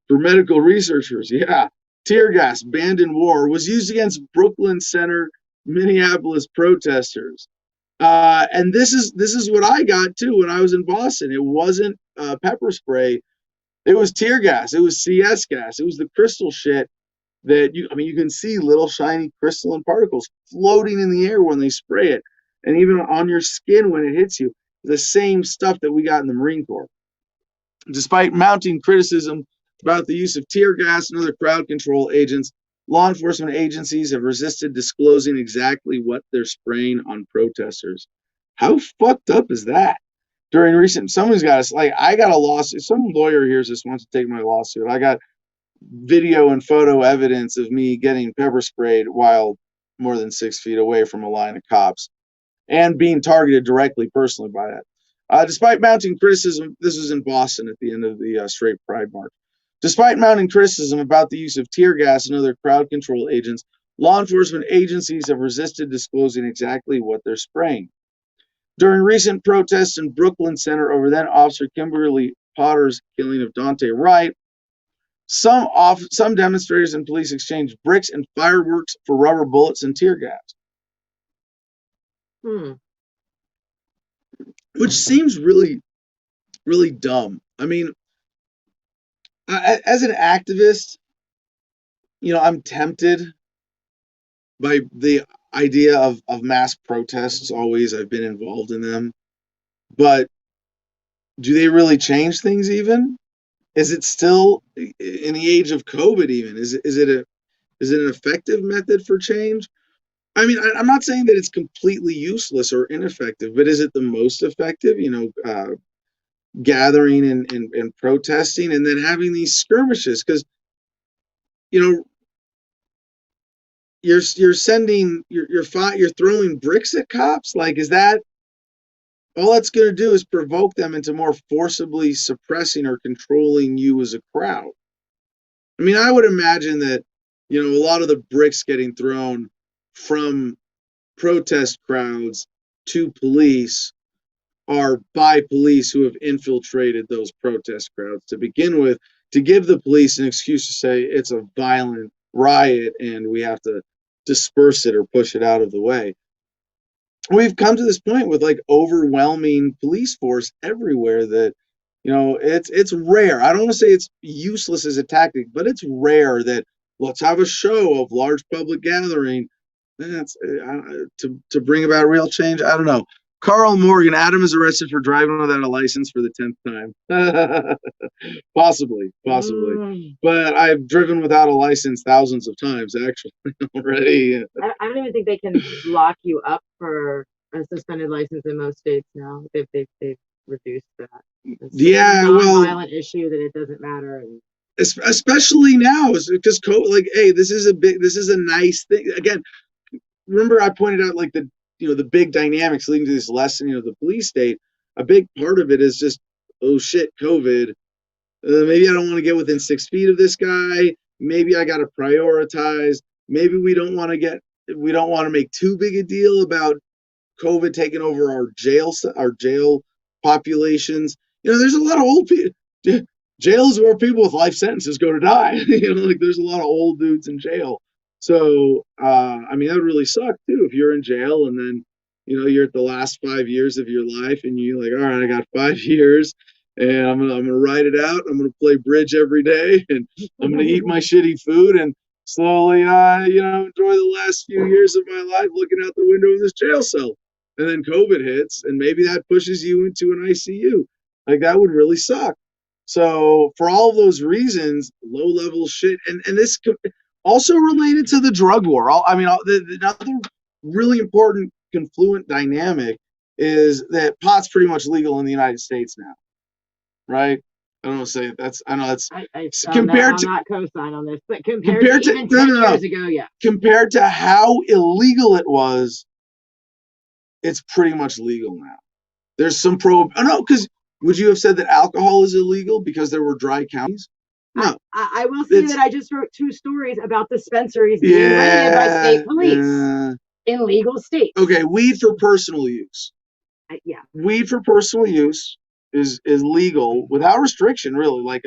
for medical researchers. Yeah. Tear gas banned in war was used against Brooklyn Center, Minneapolis protesters. And this is what I got too when I was in Boston. It wasn't pepper spray. It was tear gas. It was CS gas. It was the crystal shit that you can see little shiny crystalline particles floating in the air when they spray it. And even on your skin when it hits you. The same stuff that we got in the Marine Corps. Despite mounting criticism about the use of tear gas and other crowd control agents, law enforcement agencies have resisted disclosing exactly what they're spraying on protesters. How fucked up is that? During recent, someone's got us, I got a lawsuit. Some lawyer here just wants to take my lawsuit. I got video and photo evidence of me getting pepper sprayed while more than 6 feet away from a line of cops, and being targeted directly personally by that. Despite mounting criticism, this was in Boston at the end of the Straight Pride March. Despite mounting criticism about the use of tear gas and other crowd control agents, law enforcement agencies have resisted disclosing exactly what they're spraying. During recent protests in Brooklyn Center over then Officer Kimberly Potter's killing of Dante Wright, Some demonstrators and police exchanged bricks and fireworks for rubber bullets and tear gas, which seems really, really dumb. I mean, as an activist, I'm tempted by the idea of mass protests. Always, I've been involved in them, but do they really change things? Even is it still in the age of COVID? Even is it an effective method for change? I mean, I'm not saying that it's completely useless or ineffective, but is it the most effective? Gathering and protesting, and then having these skirmishes, because you're throwing bricks at cops. Like, is that all that's going to do? Is provoke them into more forcibly suppressing or controlling you as a crowd? I mean, I would imagine that a lot of the bricks getting thrown from protest crowds to police are by police who have infiltrated those protest crowds to begin with, to give the police an excuse to say it's a violent riot and we have to disperse it or push it out of the way. We've come to this point with like overwhelming police force everywhere that it's rare. I don't want to say it's useless as a tactic, but it's rare that let's have a show of large public gathering. That's to bring about real change. I don't know. Carl Morgan, Adam is arrested for driving without a license for the 10th time. Possibly. But I've driven without a license thousands of times, actually, already. I don't even think they can lock you up for a suspended license in most states now. They've reduced that. It's yeah, a violent issue that it doesn't matter. And especially now, because hey, this is a nice thing. Again, remember I pointed out like the big dynamics leading to this lessening of the police state. A big part of it is just, oh shit, COVID. Maybe I don't want to get within 6 feet of this guy. Maybe I got to prioritize. Maybe we don't want to make too big a deal about COVID taking over our jail populations. There's a lot of old people. Jail is where people with life sentences go to die. Like there's a lot of old dudes in jail. So, I mean, that would really suck too if you're in jail and then, you're at the last 5 years of your life and you're like, all right, I got 5 years and I'm gonna ride it out. I'm gonna play bridge every day and I'm gonna eat my shitty food and slowly, enjoy the last few years of my life looking out the window of this jail cell. And then COVID hits and maybe that pushes you into an ICU. Like that would really suck. So for all of those reasons, low level shit, and this also related to the drug war. Another really important confluent dynamic is that pot's pretty much legal in the United States now, right? I don't want to say that's. I know that's compared to. I'm not co-sign on this, but compared to even 10 years ago, yeah. Compared to how illegal it was, it's pretty much legal now. There's some because would you have said that alcohol is illegal because there were dry counties? No. I will say that I just wrote 2 stories about dispensaries being raided by state police in legal states. Okay, weed for personal use. Yeah. Weed for personal use is legal without restriction, really. Like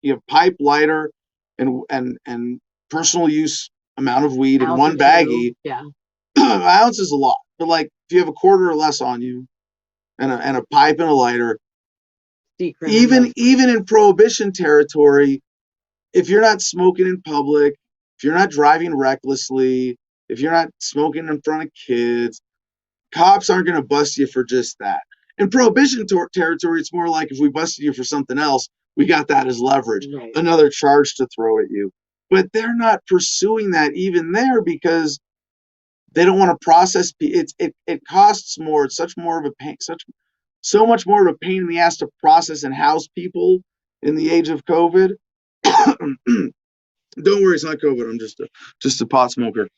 you have pipe, lighter, and personal use amount of weed in one baggie. Yeah. An ounce is a lot, but like if you have a quarter or less on you, and a pipe and a lighter. Even in prohibition territory, if you're not smoking in public, if you're not driving recklessly, if you're not smoking in front of kids, cops aren't going to bust you for just that. In prohibition territory, it's more like if we busted you for something else, we got that as leverage, right. Another charge to throw at you. But they're not pursuing that even there because they don't want to process. It costs more. It's such more of a pain. So much more of a pain in the ass to process and house people in the age of COVID. Don't worry, it's not COVID. I'm just a pot smoker.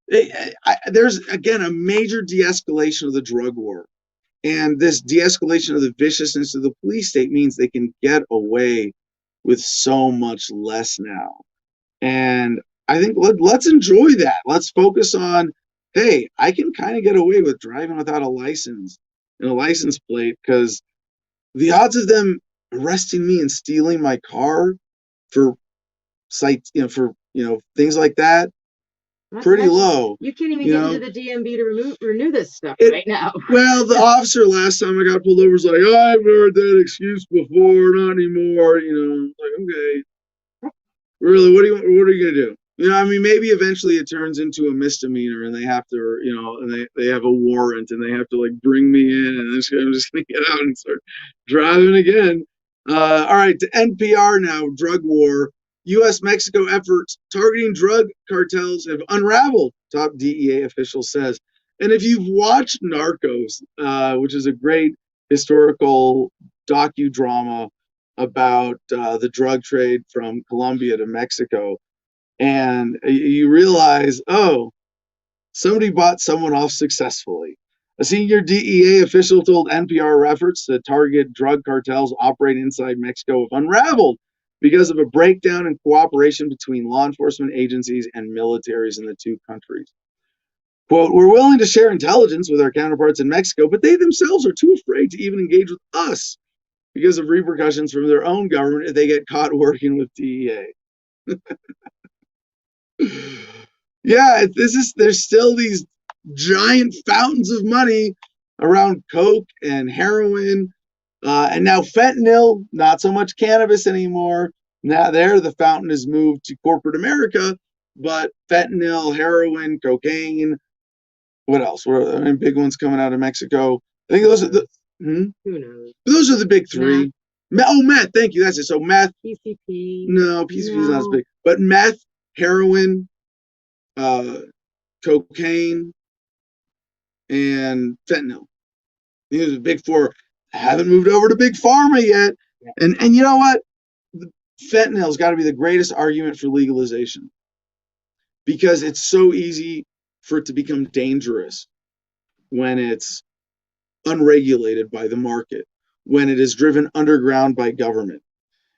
There's again a major de-escalation of the drug war, and this de-escalation of the viciousness of the police state means they can get away with so much less now. And I think let's enjoy that. Let's focus on, hey, I can kind of get away with driving without a license and a license plate because the odds of them arresting me and stealing my car for sites, for things like that, pretty low. You can't even you get know? into the DMV to renew this stuff right now. Well, the officer last time I got pulled over was like, I've heard that excuse before, not anymore. Like, okay, really, what are you gonna do? I mean, maybe eventually it turns into a misdemeanor, and they have to, and they have a warrant, and they have to like bring me in, and I'm just gonna get out and start driving again. All right, to NPR now, drug war. U.S.-Mexico efforts targeting drug cartels have unraveled, top DEA official says. And if you've watched Narcos, which is a great historical docudrama about the drug trade from Colombia to Mexico, and you realize, oh, somebody bought someone off successfully. A senior DEA official told NPR efforts to target drug cartels operating inside Mexico have unraveled because of a breakdown in cooperation between law enforcement agencies and militaries in the two countries. Quote, we're willing to share intelligence with our counterparts in Mexico, but they themselves are too afraid to even engage with us because of repercussions from their own government if they get caught working with DEA. Yeah, there's still these giant fountains of money around coke and heroin, and now fentanyl. Not so much cannabis anymore. Now the fountain has moved to corporate America, but fentanyl, heroin, cocaine. What else? What are any big ones coming out of Mexico? I think those are the. Who knows? Those are the big three. Meth. Thank you. That's it. So meth. PCP. No, PCP is not as big, but meth, heroin, cocaine, and fentanyl. These are the big four. Haven't moved over to big pharma yet. And you know what? Fentanyl's got to be the greatest argument for legalization because it's so easy for it to become dangerous when it's unregulated by the market, when it is driven underground by government.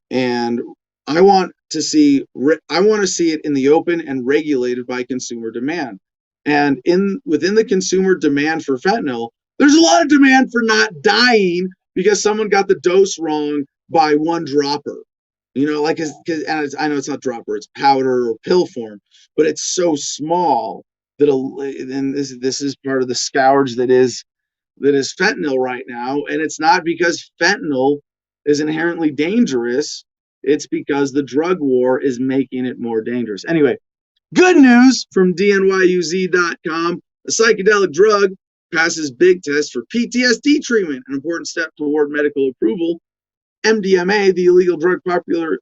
And I want to see it in the open and regulated by consumer demand. And within the consumer demand for fentanyl, there's a lot of demand for not dying because someone got the dose wrong by one dropper. Like, I know it's not dropper, it's powder or pill form, but it's so small that and this is part of the scourge that is fentanyl right now. And it's not because fentanyl is inherently dangerous. It's because the drug war is making it more dangerous. Anyway, good news from DNYUZ.com. A psychedelic drug passes big test for PTSD treatment, an important step toward medical approval. MDMA, the illegal drug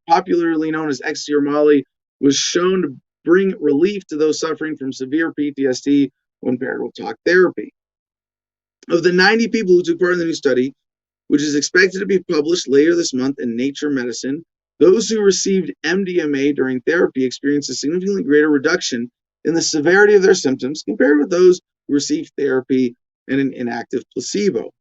popularly known as ecstasy or Molly, was shown to bring relief to those suffering from severe PTSD when paired with talk therapy. Of the 90 people who took part in the new study, which is expected to be published later this month in Nature Medicine, those who received MDMA during therapy experienced a significantly greater reduction in the severity of their symptoms compared with those who received therapy and an inactive placebo.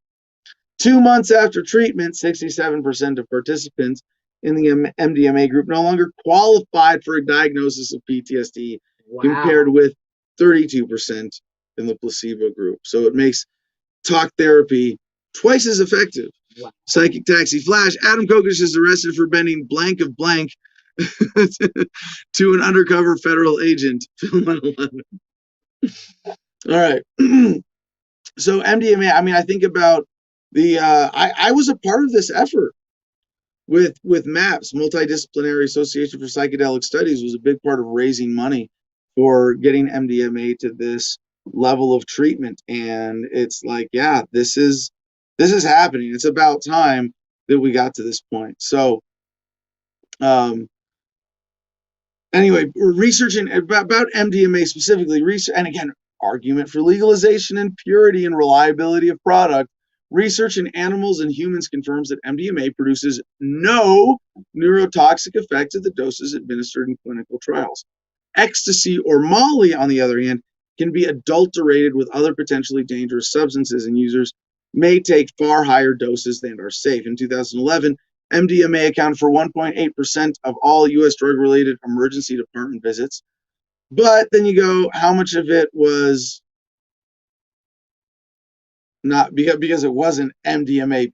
2 months after treatment, 67% of participants in the MDMA group no longer qualified for a diagnosis of PTSD, compared with 32% in the placebo group. So it makes talk therapy twice as effective. Wow. Psychic Taxi Flash. Adam Kokesh is arrested for bending blank of blank to an undercover federal agent. Film on 11. All right. So MDMA, I mean, I think about I was a part of this effort with MAPS, Multidisciplinary Association for Psychedelic Studies, was a big part of raising money for getting MDMA to this level of treatment. And it's like, yeah, this is happening. It's about time that we got to this point. So anyway, we're researching about MDMA specifically, and again, argument for legalization and purity and reliability of product. Research in animals and humans confirms that MDMA produces no neurotoxic effects at the doses administered in clinical trials. Ecstasy or Molly, on the other hand, can be adulterated with other potentially dangerous substances, and users may take far higher doses than are safe. In 2011, MDMA accounted for 1.8% of all U.S. drug-related emergency department visits. But then you go, how much of it was not because it wasn't MDMA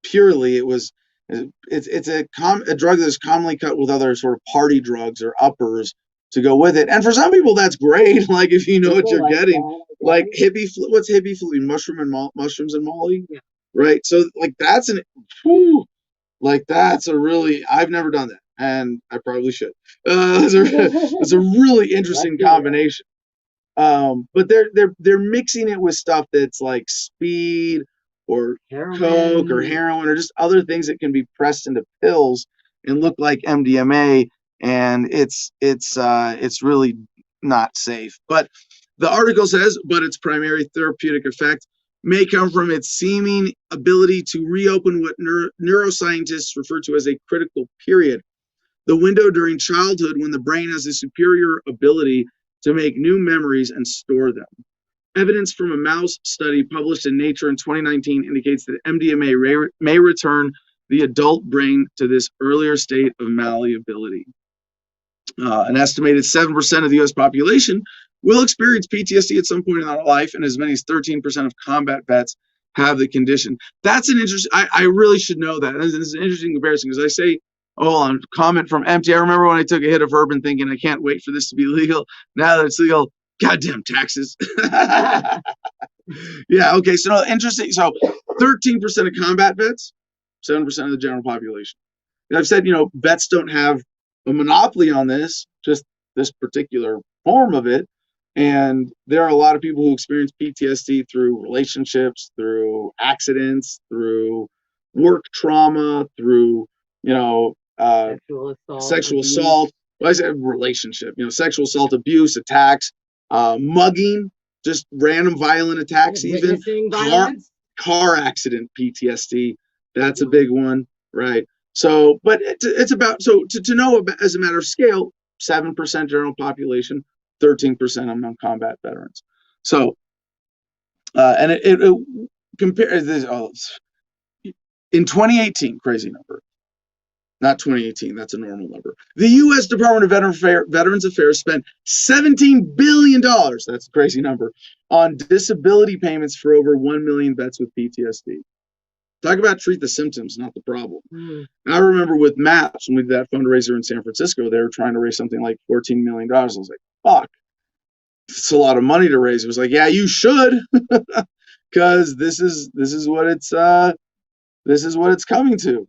purely, it was It's a drug that is commonly cut with other sort of party drugs or uppers to go with it. And for some people, that's great. Like if you know what you're getting, like what's hippie flu? Mushrooms and Molly, Yeah. right? So like that's that's a really, I've never done that, and I probably should. It's a really interesting combination. But they're mixing it with stuff that's like speed or coke or heroin or just other things that can be pressed into pills and look like MDMA, and it's really not safe. But the article says, but its primary therapeutic effect may come from its seeming ability to reopen what neuroscientists refer to as a critical period, the window during childhood when the brain has a superior ability to make new memories and store them. Evidence from a mouse study published in Nature in 2019 indicates that MDMA may return the adult brain to this earlier state of malleability. An estimated 7% of the US population will experience PTSD at some point in their life, and as many as 13% of combat vets have the condition. That's an interesting, I really should know that. This is an interesting comparison because I say, on comment from Empty. I remember when I took a hit of Urban thinking, I can't wait for this to be legal. Now that it's legal, goddamn taxes. Yeah, okay, so no, interesting. So 13% of combat vets, 7% of the general population. And I've said, vets don't have a monopoly on this, just this particular form of it. And there are a lot of people who experience PTSD through relationships, through accidents, through work trauma, through, sexual assault. Well, I said relationship, sexual assault, abuse, attacks, mugging, just random violent attacks, even car accident PTSD. That's a big one, right? So, but it's about, so to know as a matter of scale, 7% general population, 13% among combat veterans. So, and it compares this in 2018, crazy number. Not 2018, that's a normal number. The U.S. Department of Veterans Affairs spent $17 billion, that's a crazy number, on disability payments for over 1 million vets with PTSD. Talk about treat the symptoms, not the problem. I remember with MAPS, when we did that fundraiser in San Francisco, they were trying to raise something like $14 million. I was like, fuck, it's a lot of money to raise. It was like, yeah, you should, because this is what it's coming to.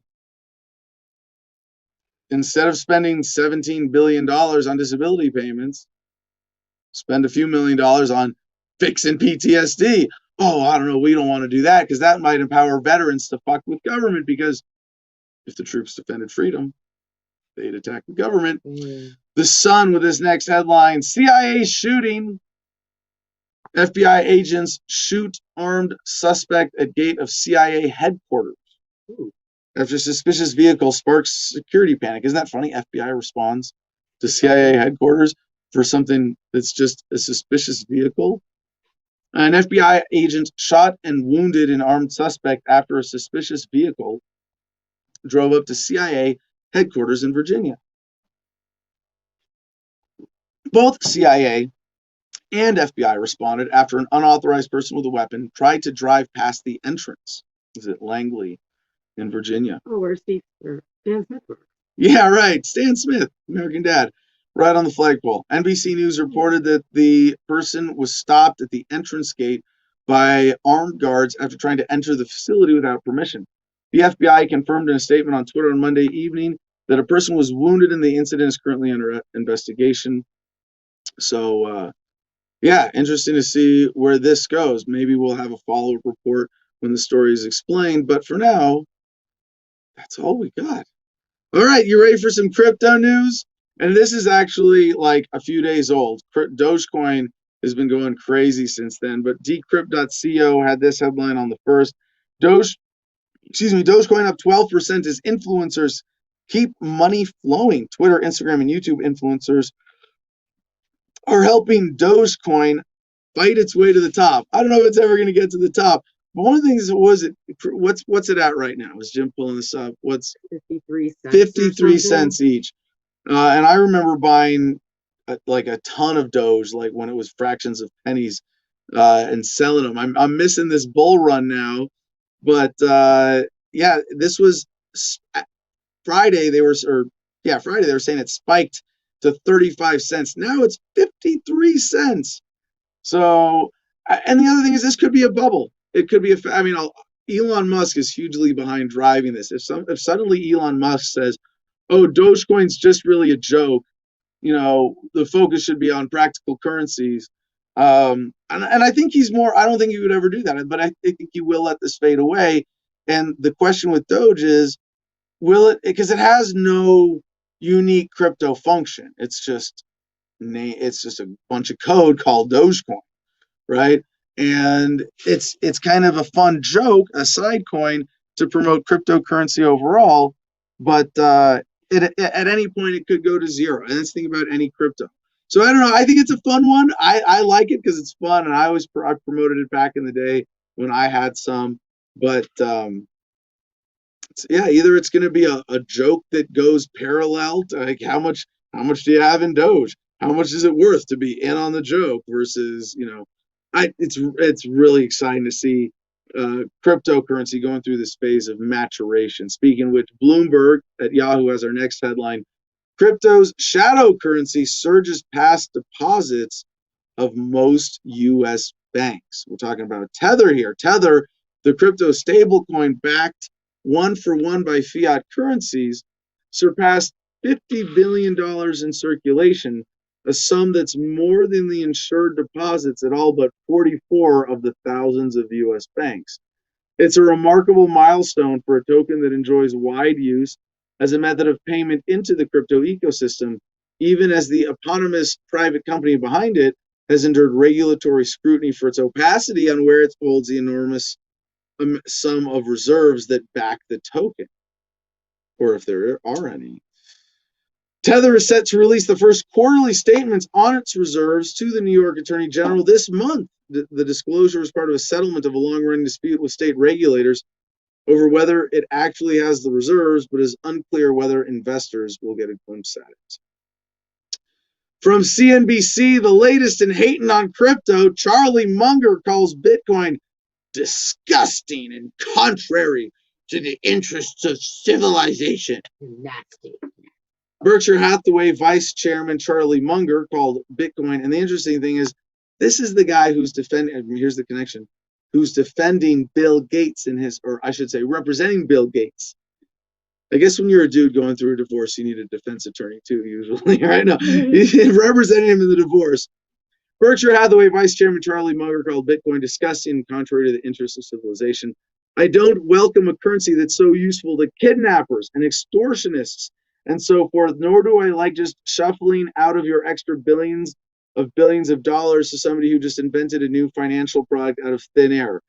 Instead of spending $17 billion on disability payments, spend a few $1 million on fixing PTSD. Oh, I don't know. We don't want to do that because that might empower veterans to fuck with government, because if the troops defended freedom, they'd attack the government. The Sun with this next headline: CIA shooting. FBI agents shoot armed suspect at gate of CIA headquarters. After suspicious vehicle sparks security panic. Isn't that funny? FBI responds to CIA headquarters for something that's just a suspicious vehicle. An FBI agent shot and wounded an armed suspect after a suspicious vehicle drove up to CIA headquarters in Virginia. Both CIA and FBI responded after an unauthorized person with a weapon tried to drive past the entrance. Is it Langley in Virginia? Oh, where's Steve? Stan Smith? Yeah, right. Stan Smith, American Dad, right on the flagpole. NBC News reported that the person was stopped at the entrance gate by armed guards after trying to enter the facility without permission. The FBI confirmed in a statement on Twitter on Monday evening that a person was wounded and the incident is currently under investigation. So, yeah, interesting to see where this goes. Maybe we'll have a follow-up report when the story is explained. But for now, that's all we got. All right, you ready for some crypto news? And this is actually like a few days old. Dogecoin has been going crazy since then, but Decrypt.co had this headline on the first. Dogecoin up 12% as influencers keep money flowing. Twitter, Instagram, and YouTube influencers are helping Dogecoin fight its way to the top. I don't know if it's ever going to get to the top. But one of the things what's it at right now? Is Jim pulling this up? What's 53 cents? 53 cents each. And I remember buying like a ton of Doge, like when it was fractions of pennies, and selling them. I'm missing this bull run now, but yeah, this was Friday they were saying it spiked to 35 cents. Now it's 53 cents. So, and the other thing is, this could be a bubble. It could be Elon Musk is hugely behind driving this. If suddenly Elon Musk says, "Oh, Dogecoin's just really a joke," the focus should be on practical currencies. And I think he's more. I don't think he would ever do that, but I think he will let this fade away. And the question with Doge is, will it? Because it has no unique crypto function. It's just a bunch of code called Dogecoin, right? And it's kind of a fun joke, a side coin to promote cryptocurrency overall, but at any point it could go to zero. And that's the thing about any crypto. So I don't know. I think it's a fun one. I like it because it's fun, and I promoted it back in the day when I had some. But yeah, either it's going to be a joke that goes parallel to, like, how much do you have in Doge? How much is it worth to be in on the joke versus, it's really exciting to see cryptocurrency going through this phase of maturation. Speaking of which, Bloomberg at Yahoo has our next headline: crypto's shadow currency surges past deposits of most U.S. banks. We're talking about Tether here. Tether, the crypto stablecoin backed one for one by fiat currencies, surpassed $50 billion in circulation, a sum that's more than the insured deposits at all but 44 of the thousands of U.S. banks. It's a remarkable milestone for a token that enjoys wide use as a method of payment into the crypto ecosystem, even as the eponymous private company behind it has endured regulatory scrutiny for its opacity on where it holds the enormous sum of reserves that back the token, or if there are any. Tether is set to release the first quarterly statements on its reserves to the New York Attorney General this month. The disclosure is part of a settlement of a long-running dispute with state regulators over whether it actually has the reserves, but is unclear whether investors will get a glimpse at it. From CNBC, the latest in hating on crypto, Charlie Munger calls Bitcoin disgusting and contrary to the interests of civilization. Nasty. Berkshire Hathaway Vice Chairman Charlie Munger called Bitcoin, and the interesting thing is, this is the guy who's defending, here's the connection, who's defending Bill Gates representing Bill Gates. I guess when you're a dude going through a divorce, you need a defense attorney too, usually, right? No, representing him in the divorce. Berkshire Hathaway Vice Chairman Charlie Munger called Bitcoin disgusting and contrary to the interests of civilization. I don't welcome a currency that's so useful to kidnappers and extortionists and so forth, nor do I like just shuffling out of your extra billions of dollars to somebody who just invented a new financial product out of thin air.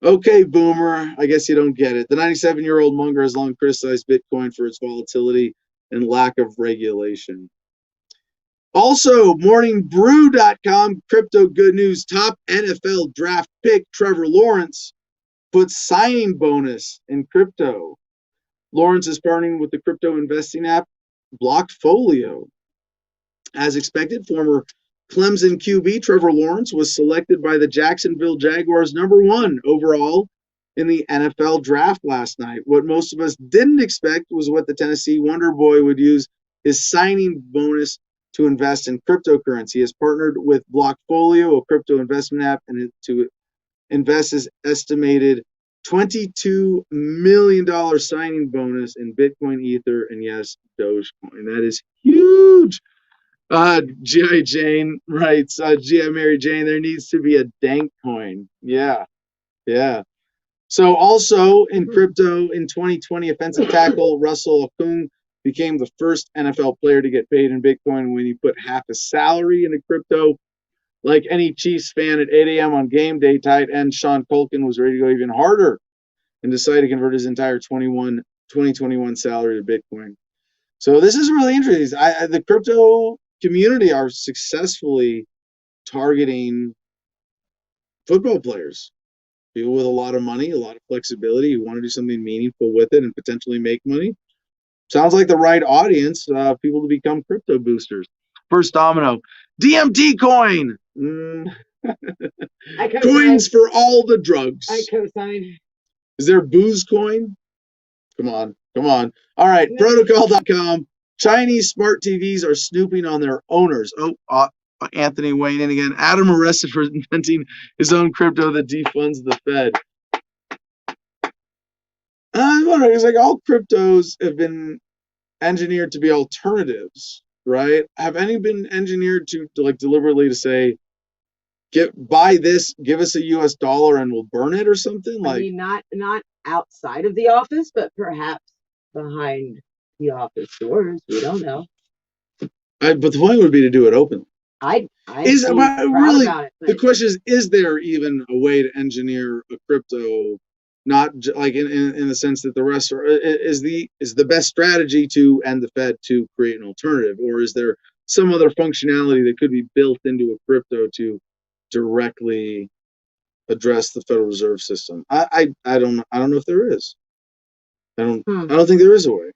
Okay, boomer, I guess you don't get it. The 97-year-old Munger has long criticized Bitcoin for its volatility and lack of regulation. Also, morningbrew.com, crypto good news. Top NFL draft pick Trevor Lawrence puts signing bonus in crypto. Lawrence is partnering with the crypto investing app Blockfolio. As expected, former Clemson QB Trevor Lawrence was selected by the Jacksonville Jaguars #1 overall in the NFL draft last night. What most of us didn't expect was what the Tennessee Wonder Boy would use his signing bonus to invest in cryptocurrency. He has partnered with Blockfolio, a crypto investment app, and to invest his estimated $22 million signing bonus in Bitcoin, Ether, and yes, Dogecoin. That is huge. G.I. Jane writes, G.I. Mary Jane, there needs to be a dank coin. Yeah. So also in crypto in 2020, offensive tackle Russell Okung became the first NFL player to get paid in Bitcoin when he put half his salary into crypto. Like any Chiefs fan at 8 a.m. on game day, tight end Sean Culkin was ready to go even harder and decided to convert his entire 2021 salary to Bitcoin. So this is really interesting. The crypto community are successfully targeting football players, people with a lot of money, a lot of flexibility, who want to do something meaningful with it and potentially make money. Sounds like the right audience, people to become crypto boosters. First domino, DMT coin. Coins for all the drugs. I co-sign. Is there booze coin? Come on. All right, protocol.com. Chinese smart TVs are snooping on their owners. Anthony weighing in again. Adam arrested for inventing his own crypto that defunds the Fed. I'm wondering, it's like all cryptos have been engineered to be alternatives, right? Have any been engineered to like deliberately to say, buy this, give us a US dollar and we'll burn it or something? I Like, mean, not outside of the office, but perhaps behind the office doors. We don't know. but the point would be to do it openly. I'd Is be about proud really about it, the but question is there even a way to engineer a crypto, not like in the sense that the rest are is the best strategy to end the Fed to create an alternative, or is there some other functionality that could be built into a crypto to directly address the Federal Reserve System? I don't know if there is. I don't think there is a way.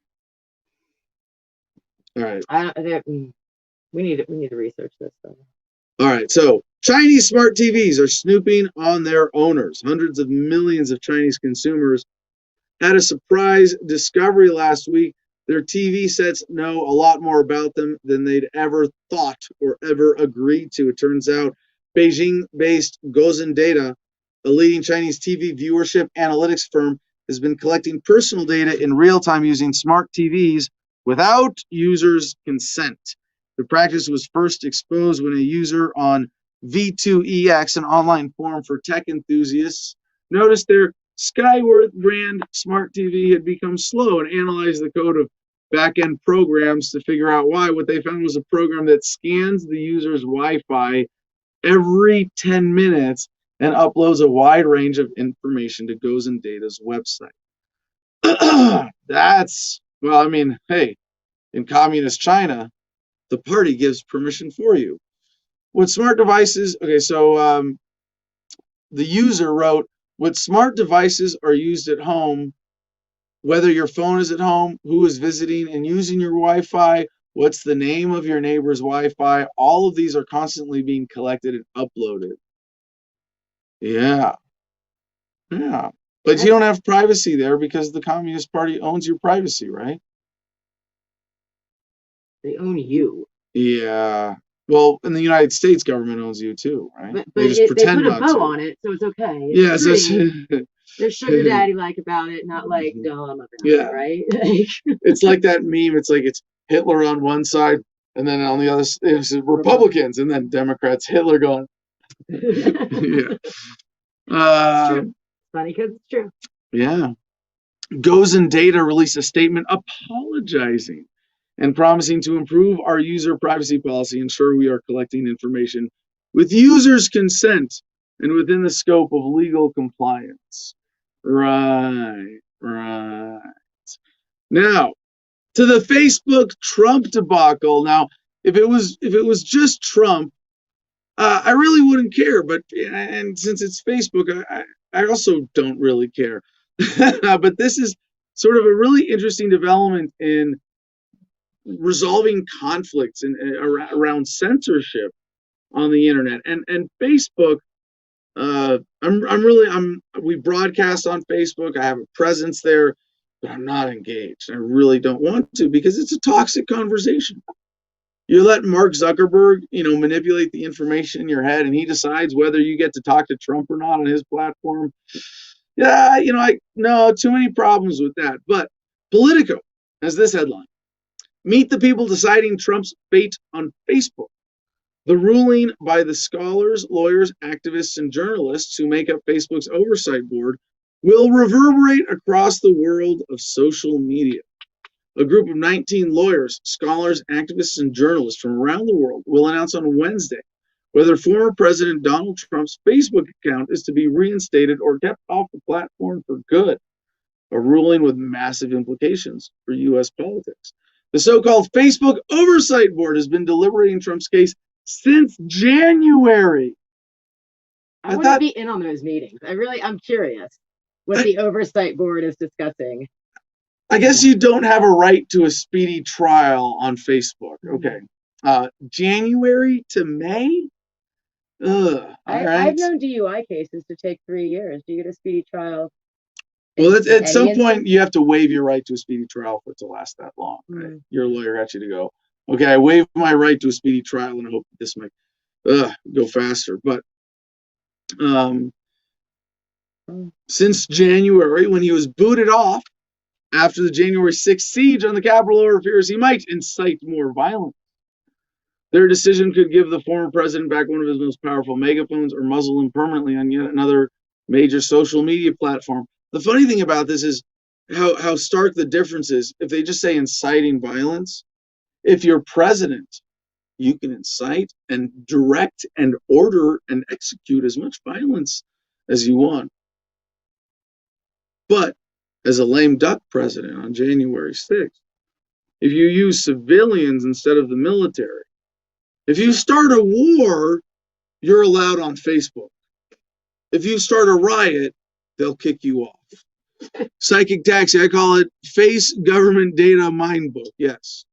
All right. we need to research this stuff. All right, so Chinese smart TVs are snooping on their owners. Hundreds of millions of Chinese consumers had a surprise discovery last week. Their TV sets know a lot more about them than they'd ever thought or ever agreed to. It turns out Beijing-based Gozen Data, a leading Chinese TV viewership analytics firm, has been collecting personal data in real time using smart TVs without users' consent. The practice was first exposed when a user on V2EX, an online forum for tech enthusiasts, noticed their Skyworth brand smart TV had become slow and analyzed the code of back-end programs to figure out why. What they found was a program that scans the user's Wi-Fi every 10 minutes and uploads a wide range of information to Gozen Data's website. Well, I mean, hey, in communist China, the party gives permission for you. With smart devices, okay, so the user wrote, with smart devices are used at home, whether your phone is at home, who is visiting and using your Wi-Fi, what's the name of your neighbor's Wi-Fi, all of these are constantly being collected and uploaded. Yeah. But you don't have privacy there because the Communist Party owns your privacy, right? They own you. Yeah. Well, in the United States, government owns you too, right? But they just pretend they put a bow to. on it, so it's okay. Yeah, They're sugar daddy like about it, not like dumb about it, right? It's like that meme. It's like it's Hitler on one side, and then on the other, it's Republicans, and then Democrats. Hitler going. Yeah. It's true. Funny because it's true. Yeah. Gozen Data released a statement apologizing and promising to improve our user privacy policy, ensure we are collecting information with users' consent and within the scope of legal compliance. Right. Now, to the Facebook Trump debacle. Now, if it was just Trump, I really wouldn't care. But and since it's Facebook, I also don't really care. But this is sort of a really interesting development in resolving conflicts around censorship on the internet and Facebook. We broadcast on Facebook. I have a presence there, but I'm not engaged. I really don't want to because it's a toxic conversation. You let Mark Zuckerberg, manipulate the information in your head, and he decides whether you get to talk to Trump or not on his platform. Yeah, no, too many problems with that. But Politico has this headline: Meet the people deciding Trump's fate on Facebook. The ruling by the scholars, lawyers, activists, and journalists who make up Facebook's oversight board will reverberate across the world of social media. A group of 19 lawyers, scholars, activists, and journalists from around the world will announce on Wednesday whether former President Donald Trump's Facebook account is to be reinstated or kept off the platform for good, a ruling with massive implications for U.S. politics. The so-called Facebook Oversight Board has been deliberating Trump's case since January. I want to be in on those meetings. I'm curious what the Oversight Board is discussing. I guess you don't have a right to a speedy trial on Facebook. Okay. January to May? All right. I've known DUI cases to take 3 years. Do you get a speedy trial Well, at any some instance? point, you have to waive your right to a speedy trial for it to last that long. Right? Mm. Your lawyer got you to go, okay, I waive my right to a speedy trial and I hope this might go faster. But since January, when he was booted off after the January 6th siege on the Capitol over fears he might incite more violence, their decision could give the former president back one of his most powerful megaphones or muzzle him permanently on yet another major social media platform. The funny thing about this is how stark the difference is. If they just say inciting violence, if you're president, you can incite and direct and order and execute as much violence as you want. But as a lame duck president on January 6th, if you use civilians instead of the military, if you start a war, you're allowed on Facebook. If you start a riot, they'll kick you off. Psychic taxi, I call it face government data mind book. Yes.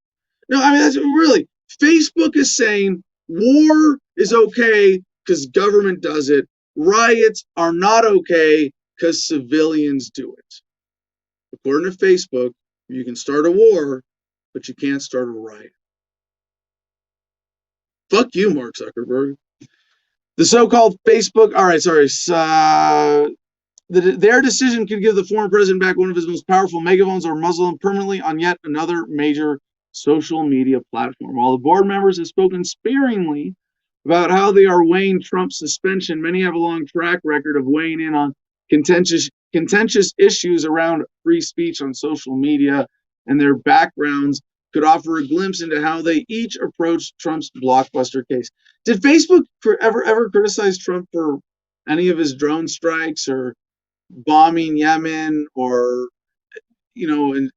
No, I mean, that's really, Facebook is saying war is okay because government does it. Riots are not okay because civilians do it. According to Facebook, you can start a war, but you can't start a riot. Fuck you, Mark Zuckerberg. The so-called Facebook, all right, sorry, their decision could give the former president back one of his most powerful megaphones or muzzle him permanently on yet another major social media platform. While the board members have spoken sparingly about how they are weighing Trump's suspension, many have a long track record of weighing in on contentious issues around free speech on social media, and their backgrounds could offer a glimpse into how they each approached Trump's blockbuster case. Did Facebook ever criticize Trump for any of his drone strikes or bombing Yemen or, and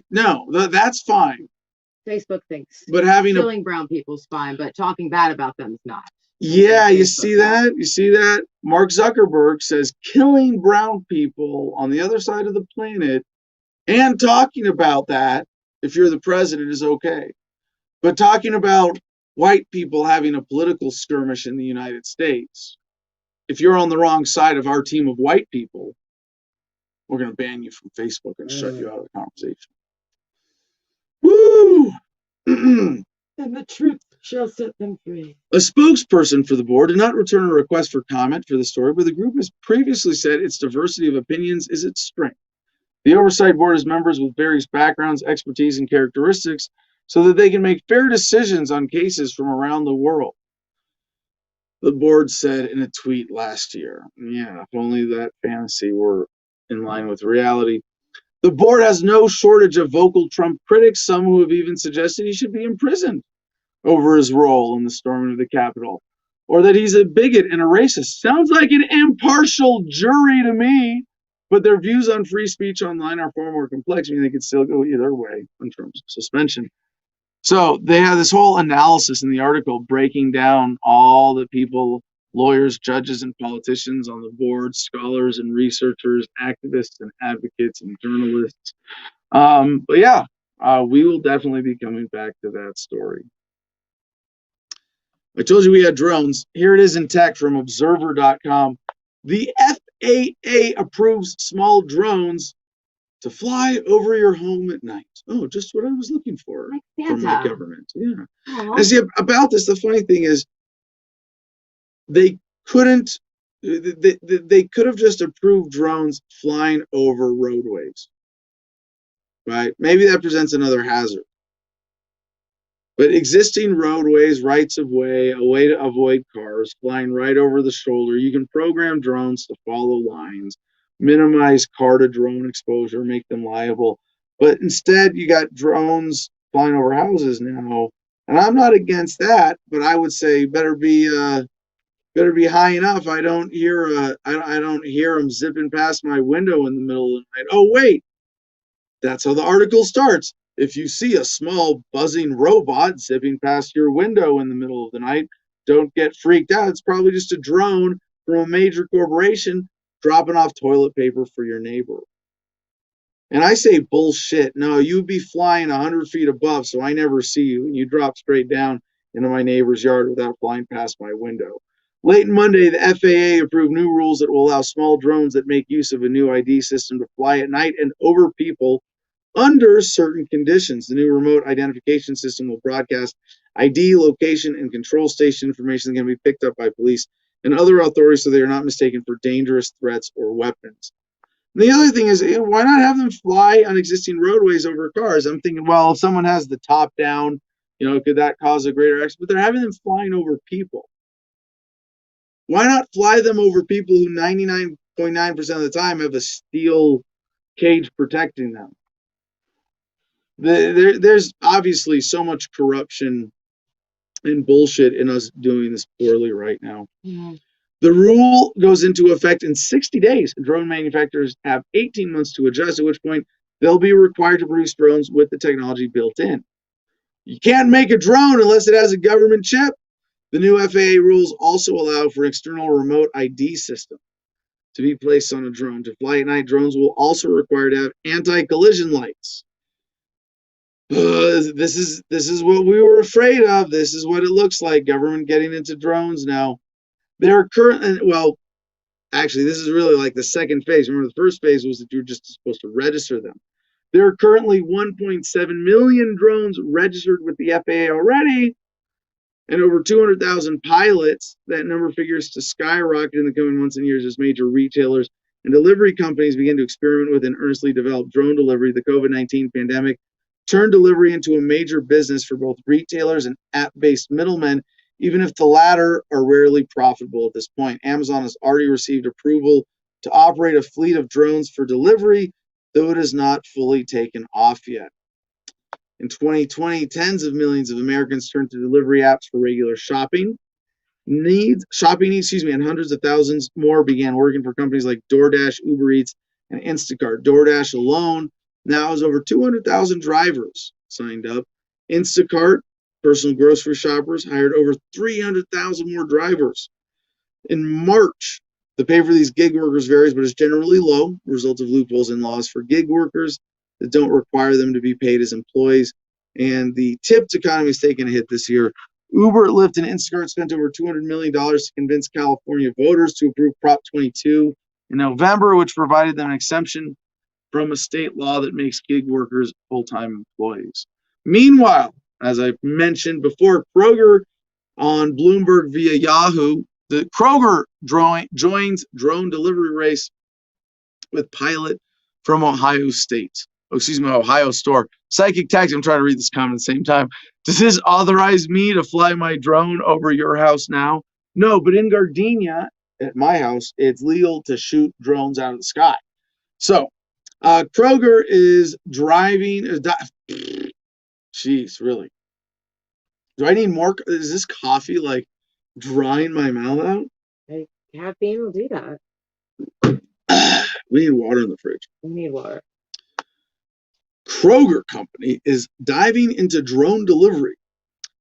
no, that's fine. Facebook thinks But killing brown people's fine, but talking bad about them is not. Yeah, you see that? You see that? Mark Zuckerberg says killing brown people on the other side of the planet and talking about that, if you're the president, is okay. But talking about white people having a political skirmish in the United States, if you're on the wrong side of our team of white people, we're going to ban you from Facebook and shut you out of the conversation. Woo! And the truth shall set them free. A spokesperson for the board did not return a request for comment for the story, but the group has previously said its diversity of opinions is its strength. The oversight board has members with various backgrounds, expertise, and characteristics so that they can make fair decisions on cases from around the world. The board said in a tweet last year, yeah, if only that fantasy were in line with reality. The board has no shortage of vocal Trump critics, some who have even suggested he should be imprisoned over his role in the storming of the Capitol, or that he's a bigot and a racist. Sounds like an impartial jury to me, but their views on free speech online are far more complex. I mean, they could still go either way in terms of suspension. So they have this whole analysis in the article breaking down all the people, lawyers, judges, and politicians on the board, scholars and researchers, activists and advocates and journalists. But yeah, we will definitely be coming back to that story. I told you we had drones. Here it is in tech from observer.com. The FAA approves small drones to fly over your home at night. Oh, just what I was looking for from my government. Yeah. And see, about this, the funny thing is they could have just approved drones flying over roadways, right? Maybe that presents another hazard. But existing roadways, rights of way, a way to avoid cars flying right over the shoulder, you can program drones to follow lines, minimize car to drone exposure, make them liable. But instead, you got drones flying over houses now, and I'm not against that. But I would say better be high enough. I don't hear them zipping past my window in the middle of the night. Oh wait, that's how the article starts. If you see a small buzzing robot zipping past your window in the middle of the night, don't get freaked out. It's probably just a drone from a major corporation dropping off toilet paper for your neighbor. And I say bullshit. No, you'd be flying 100 feet above, so I never see you, and you drop straight down into my neighbor's yard without flying past my window. Late Monday, the FAA approved new rules that will allow small drones that make use of a new ID system to fly at night and over people under certain conditions. The new remote identification system will broadcast ID, location, and control station information that can be picked up by police and other authorities so they are not mistaken for dangerous threats or weapons. And the other thing is, why not have them fly on existing roadways over cars? I'm thinking, well, if someone has the top down, could that cause a greater accident? But they're having them flying over people. Why not fly them over people who 99.9% of the time have a steel cage protecting them? There's obviously so much corruption and bullshit in us doing this poorly right now. Mm-hmm. The rule goes into effect in 60 days. Drone manufacturers have 18 months to adjust, at which point they'll be required to produce drones with the technology built in. You can't make a drone unless it has a government chip. The new FAA rules also allow for an external remote ID system to be placed on a drone. To fly at night, drones will also require to have anti-collision lights. This is what we were afraid of. This is what it looks like. Government getting into drones now. They're actually, this is really like the second phase. Remember, the first phase was that you were just supposed to register them. There are currently 1.7 million drones registered with the FAA already, and over 200,000 pilots. That number figures to skyrocket in the coming months and years as major retailers and delivery companies begin to experiment with and earnestly develop drone delivery. The COVID-19 pandemic turned delivery into a major business for both retailers and app-based middlemen, even if the latter are rarely profitable at this point. Amazon has already received approval to operate a fleet of drones for delivery, though it has not fully taken off yet. In 2020, tens of millions of Americans turned to delivery apps for regular shopping needs, and hundreds of thousands more began working for companies like DoorDash, Uber Eats, and Instacart. DoorDash alone now has over 200,000 drivers signed up. Instacart, personal grocery shoppers, hired over 300,000 more drivers. In March, the pay for these gig workers varies, but is generally low, result of loopholes in laws for gig workers that don't require them to be paid as employees. And the tipped economy has taken a hit this year. Uber, Lyft, and Instacart spent over $200 million to convince California voters to approve Prop 22 in November, which provided them an exemption from a state law that makes gig workers full-time employees. Meanwhile, as I mentioned before, Kroger on Bloomberg via Yahoo, the Kroger joins drone delivery race with pilot from Ohio store. Psychic Taxi, I'm trying to read this comment at the same time. Does this authorize me to fly my drone over your house now? No, but in Gardenia, at my house, it's legal to shoot drones out of the sky. So, Kroger is driving. Jeez, really? Do I need more? Is this coffee like drying my mouth out? Caffeine will do that. We need water in the fridge. We need water. Kroger Company is diving into drone delivery,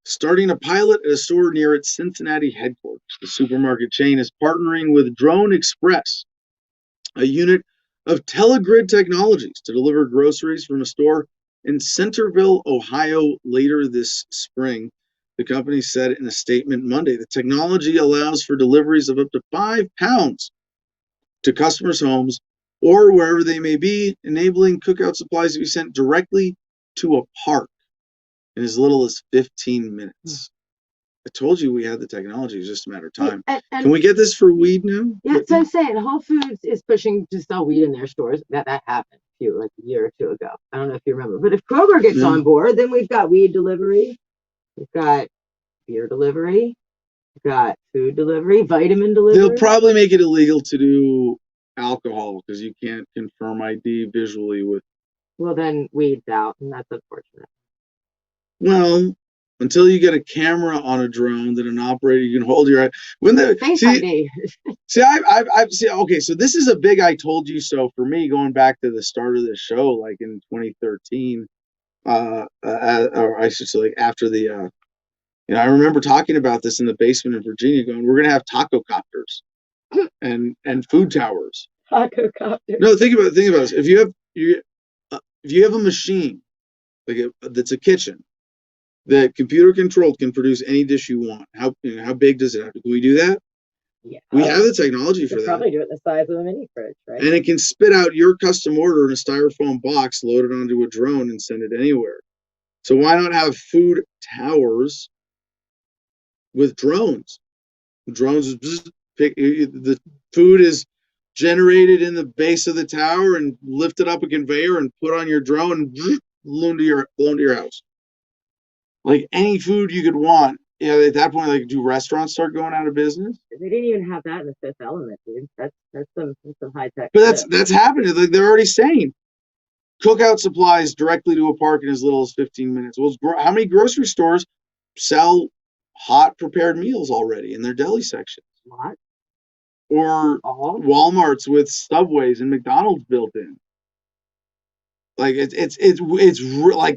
starting a pilot at a store near its Cincinnati headquarters. The supermarket chain is partnering with Drone Express, a unit of Telegrid Technologies, to deliver groceries from a store in Centerville, Ohio, later this spring. The company said in a statement Monday, the technology allows for deliveries of up to 5 pounds to customers' homes or wherever they may be, enabling cookout supplies to be sent directly to a park in as little as 15 minutes. I told you we had the technology. It's just a matter of time. Can we get this for weed now? Yeah, so I'm saying Whole Foods is pushing to sell weed in their stores. That happened a year or two ago. I don't know if you remember. But if Kroger gets on board, then we've got weed delivery. We've got beer delivery. We've got food delivery, vitamin delivery. They'll probably make it illegal to do alcohol because you can't confirm ID visually with. Well, then weed's out, and that's unfortunate. Well, until you get a camera on a drone that an operator you can hold your eye. Face ID. Okay, so this is a big I told you so for me going back to the start of the show, like in 2013, or I should say like after the, I remember talking about this in the basement in Virginia going, we're going to have taco copters and food towers. Taco copters. No, think about this. If you have a machine that's a kitchen, that computer controlled can produce any dish you want. How big does it have to? Can we do that? Yeah. We have the technology You for could that. probably do it the size of a mini fridge, right? And it can spit out your custom order in a styrofoam box, load it onto a drone, and send it anywhere. So why not have food towers with drones? Drones just pick the food is generated in the base of the tower and lifted up a conveyor and put on your drone and blown to your house. Like any food you could want. Yeah, at that point, like, do restaurants start going out of business? They didn't even have that in the Fifth Element, dude. That's some high tech. But that's happening. Like, they're already saying cookout supplies directly to a park in as little as 15 minutes. Well, how many grocery stores sell hot prepared meals already in their deli section? What? Or Walmarts with Subways and McDonald's built in. Like like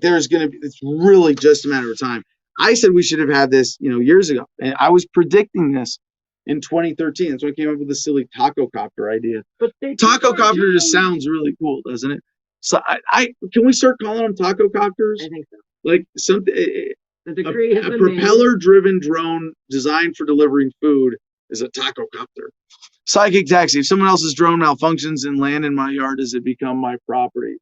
it's really just a matter of time. I said we should have had this, years ago, and I was predicting this in 2013. That's when I came up with the silly taco copter idea. But taco copter just sounds really cool, doesn't it? So I can we start calling them taco copters? I think so. Like something The decree has a been propeller-driven drone designed for delivering food is a taco copter. Psychic taxi. If someone else's drone malfunctions and land in my yard, does it become my property?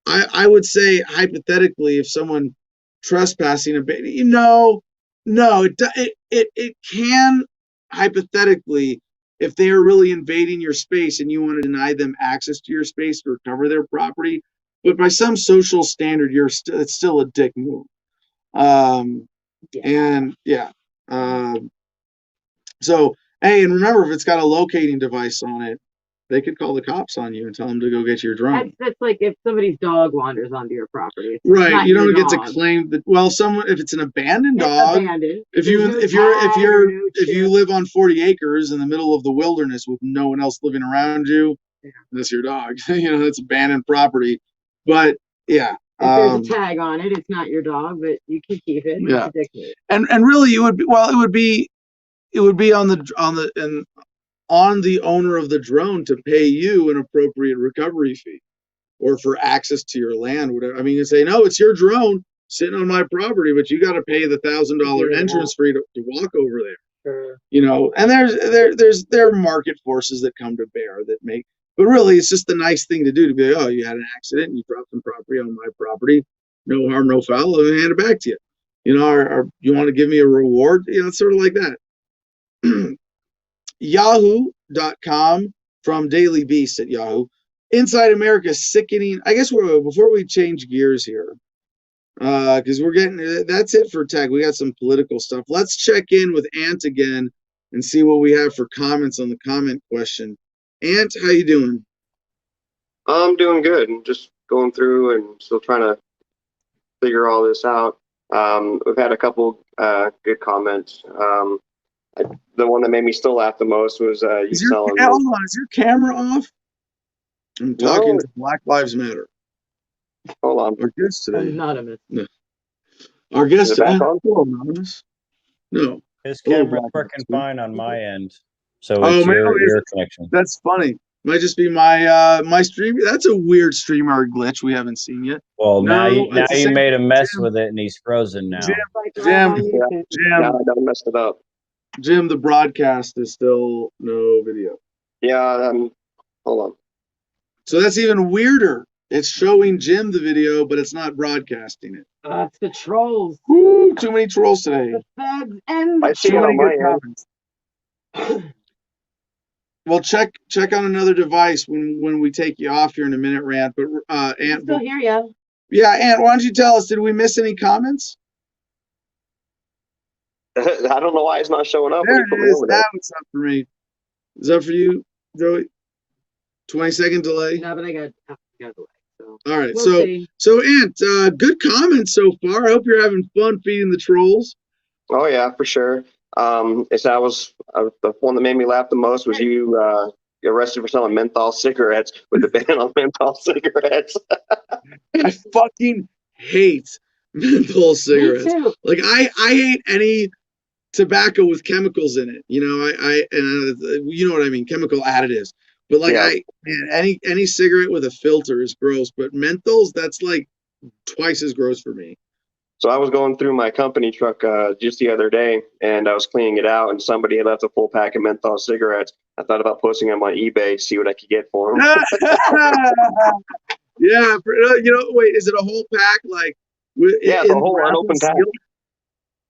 I would say hypothetically, if someone trespassing a baby, no, it can hypothetically, if they are really invading your space and you want to deny them access to your space to recover their property, but by some social standard, it's still a dick move. And yeah. So hey, and remember, if it's got a locating device on it, they could call the cops on you and tell them to go get your drone. That's like if somebody's dog wanders onto your property. Right, you don't get to claim that. Well, if it's an abandoned dog, if you live on 40 acres in the middle of the wilderness with no one else living around you, that's your dog. That's abandoned property. But yeah, if there's a tag on it, it's not your dog, but you can keep it. Yeah, and really, it would be on the owner of the drone to pay you an appropriate recovery fee, or for access to your land, whatever. I mean, you say, no, it's your drone sitting on my property, but you got to pay the $1,000 entrance fee to walk over there. Sure. And there are market forces that come to bear that make, but really, it's just the nice thing to do to be, oh, you had an accident and you dropped some property on my property, no harm, no foul, let me hand it back to you. Or you want to give me a reward? It's sort of like that. Yahoo.com from Daily Beast at Yahoo. Inside America's sickening. I guess before we change gears here, because that's it for tech. We got some political stuff. Let's check in with Ant again and see what we have for comments on the comment question. Ant, how you doing? I'm doing good. I'm just going through and still trying to figure all this out. We've had a couple good comments. The one that made me still laugh the most was you selling. Hold on, is your camera off? I'm talking to Black Lives Matter. Hold on. Our guest today. Anonymous. No. Our guest today. Anonymous. No. His camera's working fine on my end. So it's your connection. That's funny. Might just be my stream. That's a weird streamer glitch we haven't seen yet. Well, now you made a mess with it, and he's frozen now. Jim, I done messed it up. Jim, the broadcast is still no video. Yeah, hold on. So that's even weirder. It's showing Jim the video, but it's not broadcasting it. It's the trolls. Woo, too many trolls today. The feds and I see it on my end. Well, check on another device when we take you off here in a minute, Rant. But Ant, still hear you. Yeah, Ant, why don't you tell us? Did we miss any comments? I don't know why it's not showing up. There it is. Now it's up for me. Is that for you, Joey? 20-second delay. No, but I got a delay. So. All right. So Ant, good comments so far. I hope you're having fun feeding the trolls. Oh yeah, for sure. The one that made me laugh the most was you arrested for selling menthol cigarettes with the ban on menthol cigarettes. I fucking hate menthol cigarettes. Me too. Like I hate any tobacco with chemicals in it. You know what I mean, chemical additives. But like any cigarette with a filter is gross. But menthols, that's like twice as gross for me. So I was going through my company truck just the other day, and I was cleaning it out, and somebody had left a full pack of menthol cigarettes. I thought about posting them on eBay, see what I could get for them. Yeah, wait, is it a whole pack? Like, Yeah, in the whole wrapping unopened pack. seal?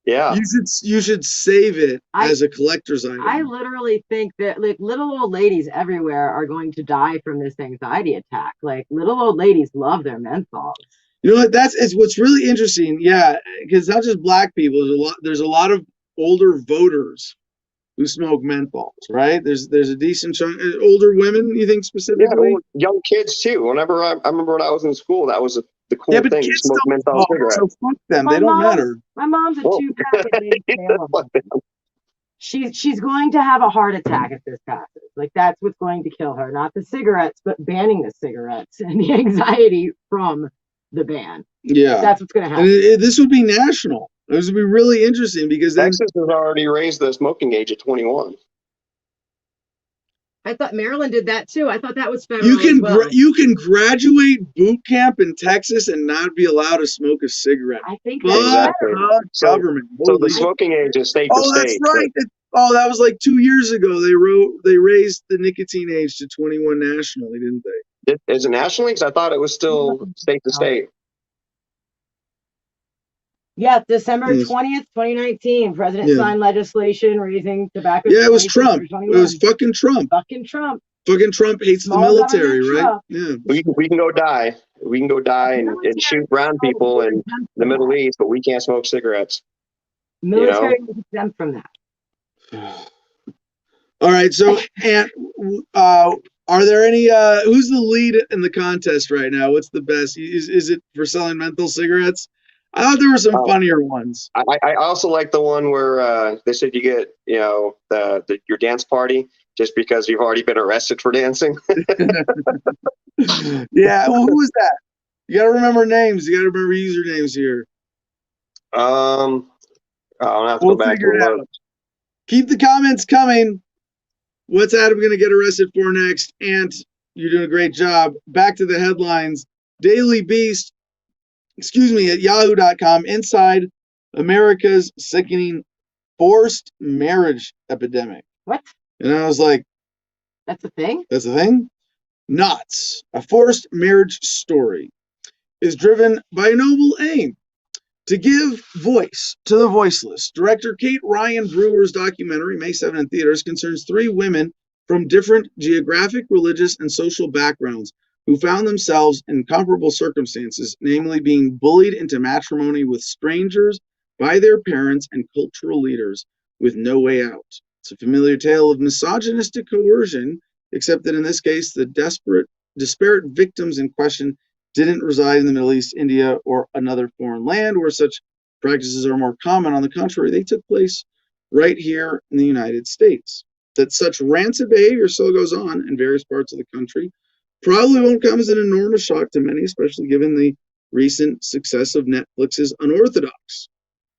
Yeah. You should save it as a collector's item. I literally think that like little old ladies everywhere are going to die from this anxiety attack. Like little old ladies love their menthols. You know what? It's what's really interesting. Yeah, because not just black people. There's a lot of older voters who smoke menthols, right? There's a decent chunk. Older women, you think specifically? Yeah, young kids too. Whenever I remember when I was in school, that was the cool Yeah, but thing. kids Smoke don't menthol smoke, cigarettes. so fuck them. They don't matter. My mom's a Whoa. 2-pack a day Salem. She's going to have a heart attack if this passes. Like that's what's going to kill her, not the cigarettes, but banning the cigarettes and the anxiety from the ban. Yeah, that's what's going to happen. And this would be national. This would be really interesting because then Texas has already raised the smoking age at 21. I thought Maryland did that too. I thought that was federal. You can graduate boot camp in Texas and not be allowed to smoke a cigarette. I think Exactly. Government. So the smoking age is state to state. That's right. That was like 2 years ago. They raised the nicotine age to 21 nationally, didn't they? Is it nationally? Because I thought it was still state to state. Yeah, December 20th, 2019, President signed legislation raising tobacco. Yeah, it was Trump. It was fucking Trump. Fucking Trump. Fucking Trump hates the military, right? Trump. Yeah. We can go die. We can go die and shoot brown people in the Middle East, but we can't smoke cigarettes. Military is exempt from that. All right, so Ant, are there any? Who's the lead in the contest right now? What's the best? Is it for selling menthol cigarettes? I thought there were some funnier ones. I also like the one where they said you get your dance party just because you've already been arrested for dancing. Yeah, well, who was that? You got to remember names. You got to remember usernames here. I'll have to go back and look. Keep the comments coming. What's Adam going to get arrested for next? Ant, you're doing a great job. Back to the headlines. Daily Beast, at yahoo.com, inside America's sickening forced marriage epidemic. What? And I was like, that's a thing? That's a thing? Knots, a forced marriage story, is driven by a noble aim to give voice to the voiceless. Director Kate Ryan Brewer's documentary, May 7 in theaters, concerns 3 women from different geographic, religious, and social backgrounds who found themselves in comparable circumstances, namely being bullied into matrimony with strangers by their parents and cultural leaders with no way out. It's a familiar tale of misogynistic coercion, except that in this case, the disparate victims in question didn't reside in the Middle East, India, or another foreign land where such practices are more common. On the contrary, they took place right here in the United States. That such rancid behavior still goes on in various parts of the country probably won't come as an enormous shock to many, especially given the recent success of Netflix's Unorthodox,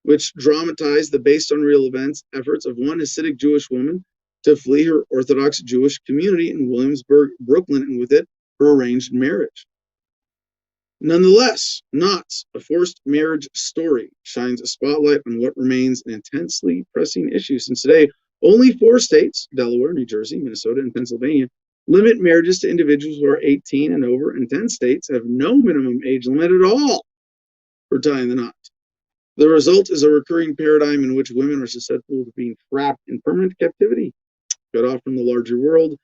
which dramatized the based on real events efforts of one Hasidic Jewish woman to flee her Orthodox Jewish community in Williamsburg, Brooklyn, and with it, her arranged marriage. Nonetheless, Knots, a forced marriage story, shines a spotlight on what remains an intensely pressing issue, since today only 4 states, Delaware, New Jersey, Minnesota, and Pennsylvania, limit marriages to individuals who are 18 and over, and 10 states have no minimum age limit at all for tying the knot. The result is a recurring paradigm in which women are susceptible to being trapped in permanent captivity, cut off from the larger world,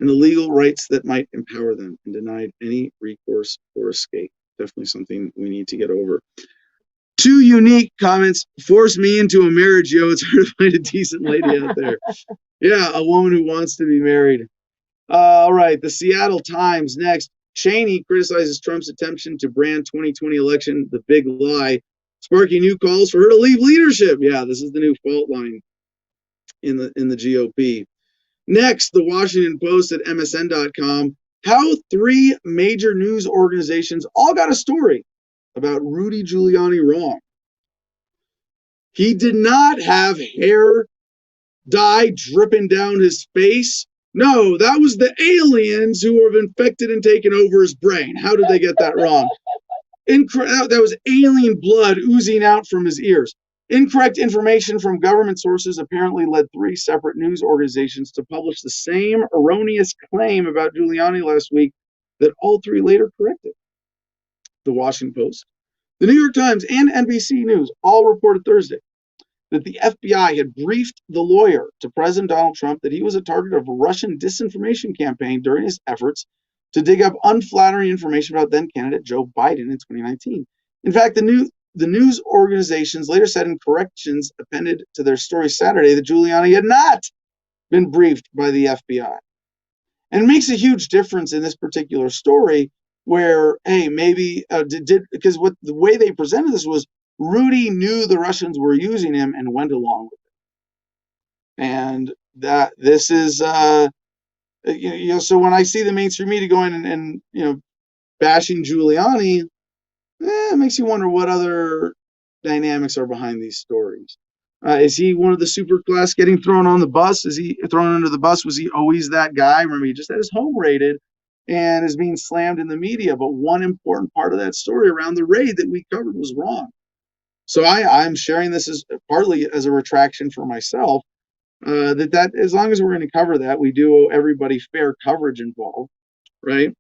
and the legal rights that might empower them, and denied any recourse or escape. Definitely something we need to get over. 2 unique comments force me into a marriage, yo. It's hard to find a decent lady out there. Yeah, a woman who wants to be married. All right, the Seattle Times next. Cheney criticizes Trump's attempt to brand 2020 election the big lie, sparking new calls for her to leave leadership. Yeah, this is the new fault line in the GOP. Next, the Washington Post at MSN.com. How 3 major news organizations all got a story about Rudy Giuliani wrong. He did not have hair dye dripping down his face. No, that was the aliens who have infected and taken over his brain. How did they get that wrong? That was alien blood oozing out from his ears. Incorrect information from government sources apparently led 3 separate news organizations to publish the same erroneous claim about Giuliani last week that all 3 later corrected. The Washington Post, the New York Times, and NBC News all reported Thursday that the FBI had briefed the lawyer to President Donald Trump that he was a target of a Russian disinformation campaign during his efforts to dig up unflattering information about then candidate Joe Biden in 2019. In fact, the news organizations later said in corrections appended to their story Saturday that Giuliani had not been briefed by the FBI. And it makes a huge difference in this particular story where, hey, maybe because the way they presented this was Rudy knew the Russians were using him and went along with it. And that this is, so when I see the mainstream media going and bashing Giuliani, it makes you wonder what other dynamics are behind these stories. Is he one of the super class getting thrown on the bus? Is he thrown under the bus? Was he always that guy? Remember, he just had his home raided and is being slammed in the media. But one important part of that story around the raid that we covered was wrong. So I'm sharing this as partly as a retraction for myself, that as long as we're going to cover that, we do owe everybody fair coverage involved, right?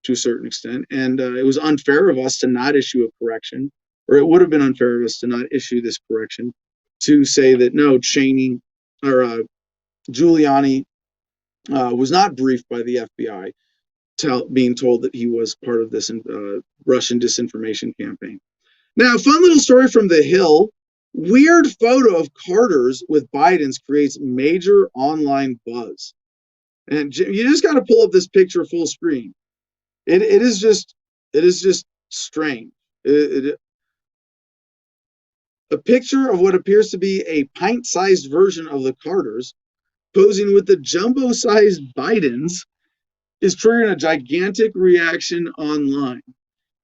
To a certain extent. And it was unfair of us to not issue a correction, or it would have been unfair of us to not issue this correction, to say that no, Cheney or Giuliani was not briefed by the FBI, being told that he was part of this Russian disinformation campaign. Now, fun little story from The Hill. Weird photo of Carter's with Biden's creates major online buzz. And you just got to pull up this picture full screen. It is just strange. A picture of what appears to be a pint-sized version of the Carters posing with the jumbo-sized Bidens is triggering a gigantic reaction online.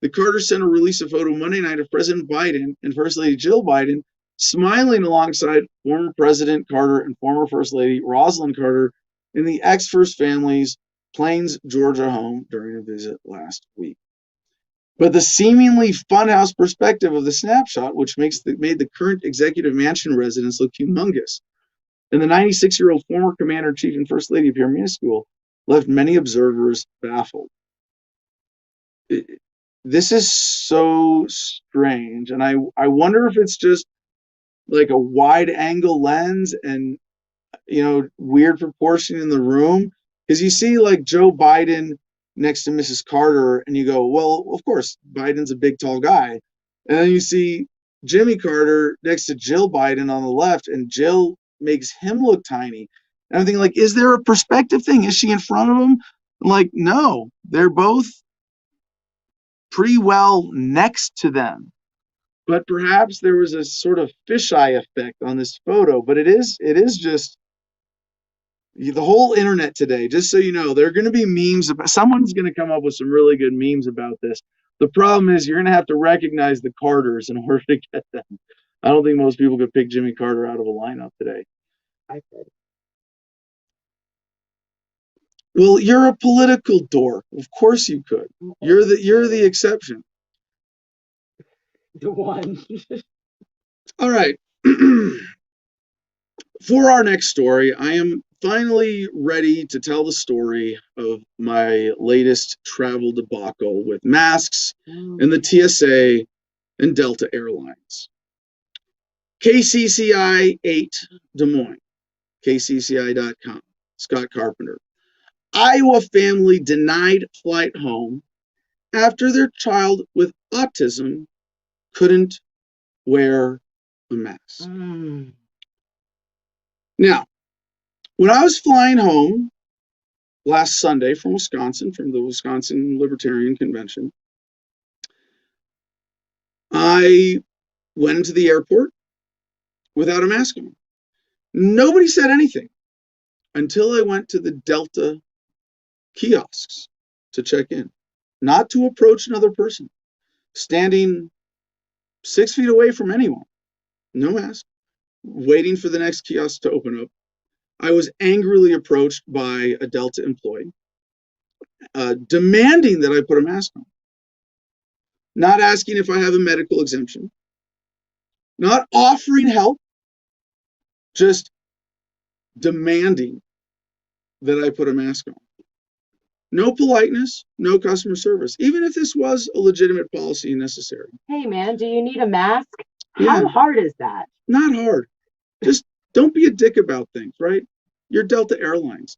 The Carter Center released a photo Monday night of President Biden and First Lady Jill Biden smiling alongside former President Carter and former First Lady Rosalind Carter in the ex-First family's Plains, Georgia home during a visit last week. But the seemingly funhouse perspective of the snapshot, which made the current executive mansion residence look humongous, and the 96-year-old former commander-in-chief and First Lady appear minuscule, left many observers baffled. This is so strange, and I wonder if it's just like a wide-angle lens and weird proportion in the room, because you see like Joe Biden next to Mrs. Carter, and you go, well, of course, Biden's a big, tall guy. And then you see Jimmy Carter next to Jill Biden on the left, and Jill makes him look tiny. And I'm thinking, like, is there a perspective thing? Is she in front of him? Like, no, they're both pretty well next to them. But perhaps there was a sort of fisheye effect on this photo. But it is just the whole internet today, just so you know, there are going to be memes about, someone's going to come up with some really good memes about this. The problem is you're going to have to recognize the Carters in order to get them. I don't think most people could pick Jimmy Carter out of a lineup today. I could. Well, you're a political dork. Of course you could. You're the exception. The one. All right. For our next story, I am finally ready to tell the story of my latest travel debacle with masks and the TSA and Delta Airlines. KCCI 8 Des Moines, kcci.com, Scott Carpenter. Iowa family denied flight home after their child with autism couldn't wear a mask. Now, when I was flying home last Sunday from Wisconsin, from the Wisconsin Libertarian Convention, I went into the airport without a mask on. Nobody said anything until I went to the Delta kiosks to check in, not to approach another person, standing 6 feet away from anyone, no mask, waiting for the next kiosk to open up. I was angrily approached by a Delta employee, demanding that I put a mask on. not asking if I have a medical exemption, not offering help, just demanding that I put a mask on. No politeness, no customer service, even if this was a legitimate policy and necessary. Hey, man, do you need a mask? Yeah. How hard is that? Not hard. Just don't be a dick about things, right? You're Delta Airlines.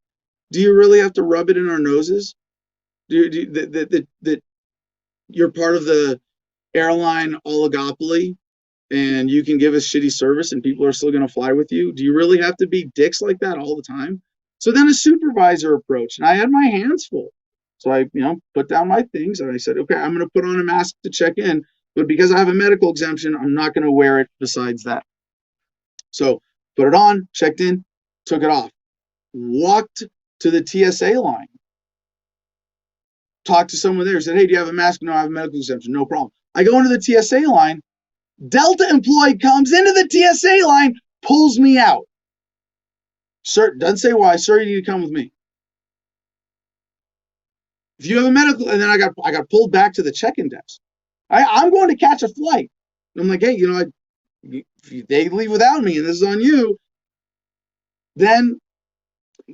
Do you really have to rub it in our noses? That you're part of the airline oligopoly and you can give us shitty service and people are still going to fly with you? Do you really have to be dicks like that all the time? So then a supervisor approached and I had my hands full. So I, put down my things and I said, okay, I'm going to put on a mask to check in, but because I have a medical exemption, I'm not going to wear it besides that. So put it on, checked in, took it off, walked to the TSA line, talked to someone there, said, hey, do you have a mask? No, I have a medical exemption. No problem. I go into the TSA line. Delta employee comes into the TSA line, pulls me out. Sir, doesn't say why. Sir, you need to come with me. If you have a medical, and then I got pulled back to the check-in desk. I'm going to catch a flight. I'm like, hey, if they leave without me and this is on you. Then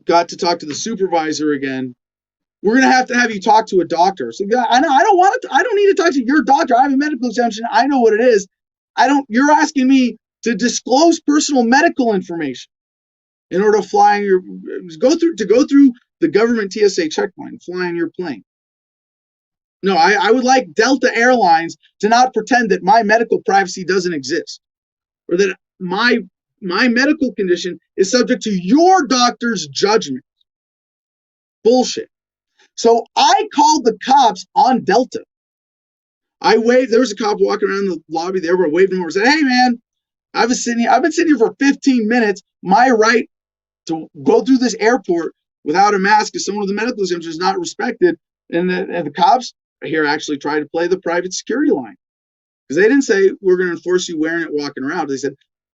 got to talk to the supervisor again. We're going to have you talk to a doctor. So I know I don't need to talk to your doctor. I have a medical exemption. I know what it is. You're asking me to disclose personal medical information in order to fly go through the government TSA checkpoint, fly on your plane. No, I would like Delta Airlines to not pretend that my medical privacy doesn't exist or that my medical condition is subject to your doctor's judgment. Bullshit. So I called the cops on Delta. I waved. There was a cop walking around the lobby there. I waved him over and said, hey, man, I've been sitting here for 15 minutes. My right to go through this airport without a mask as someone with a medical exemption is not respected. And the cops here actually tried to play the private security line because they didn't say we're going to enforce you wearing it walking around. They said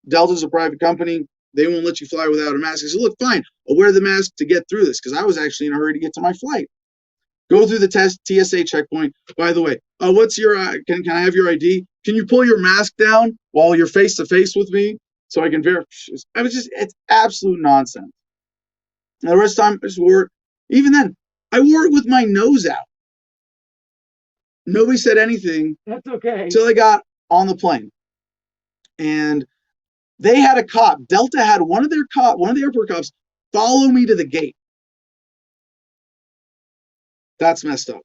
Delta's a private company. They won't let you fly without a mask. I said, look, fine. I'll wear the mask to get through this because I was actually in a hurry to get to my flight. Go through the TSA checkpoint. By the way, what's your, can I have your ID? Can you pull your mask down while you're face to face with me so I can verify? It's absolute nonsense. And the rest of the time, I just wore it. Even then, I wore it with my nose out. Nobody said anything. That's okay. Until I got on the plane. And they had a cop. Delta had one of the airport cops follow me to the gate. That's messed up.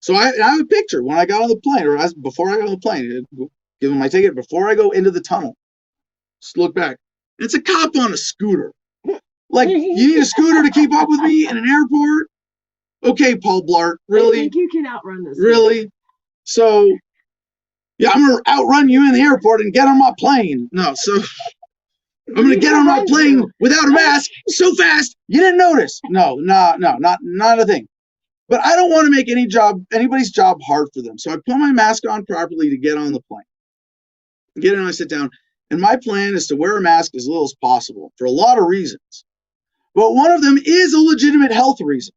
So I have a picture when I got on the plane, or before I got on the plane, give them my ticket before I go into the tunnel. Just look back. It's a cop on a scooter. Like, you need a scooter to keep up with me in an airport? Okay, Paul Blart, really? I think you can outrun this. Really? So, yeah, I'm going to outrun you in the airport and get on my plane. No, so I'm going to get on my plane without a mask so fast you didn't notice. No, not a thing. But I don't want to make anybody's job hard for them. So I put my mask on properly to get on the plane. Get in, I sit down. And my plan is to wear a mask as little as possible for a lot of reasons. But one of them is a legitimate health reason.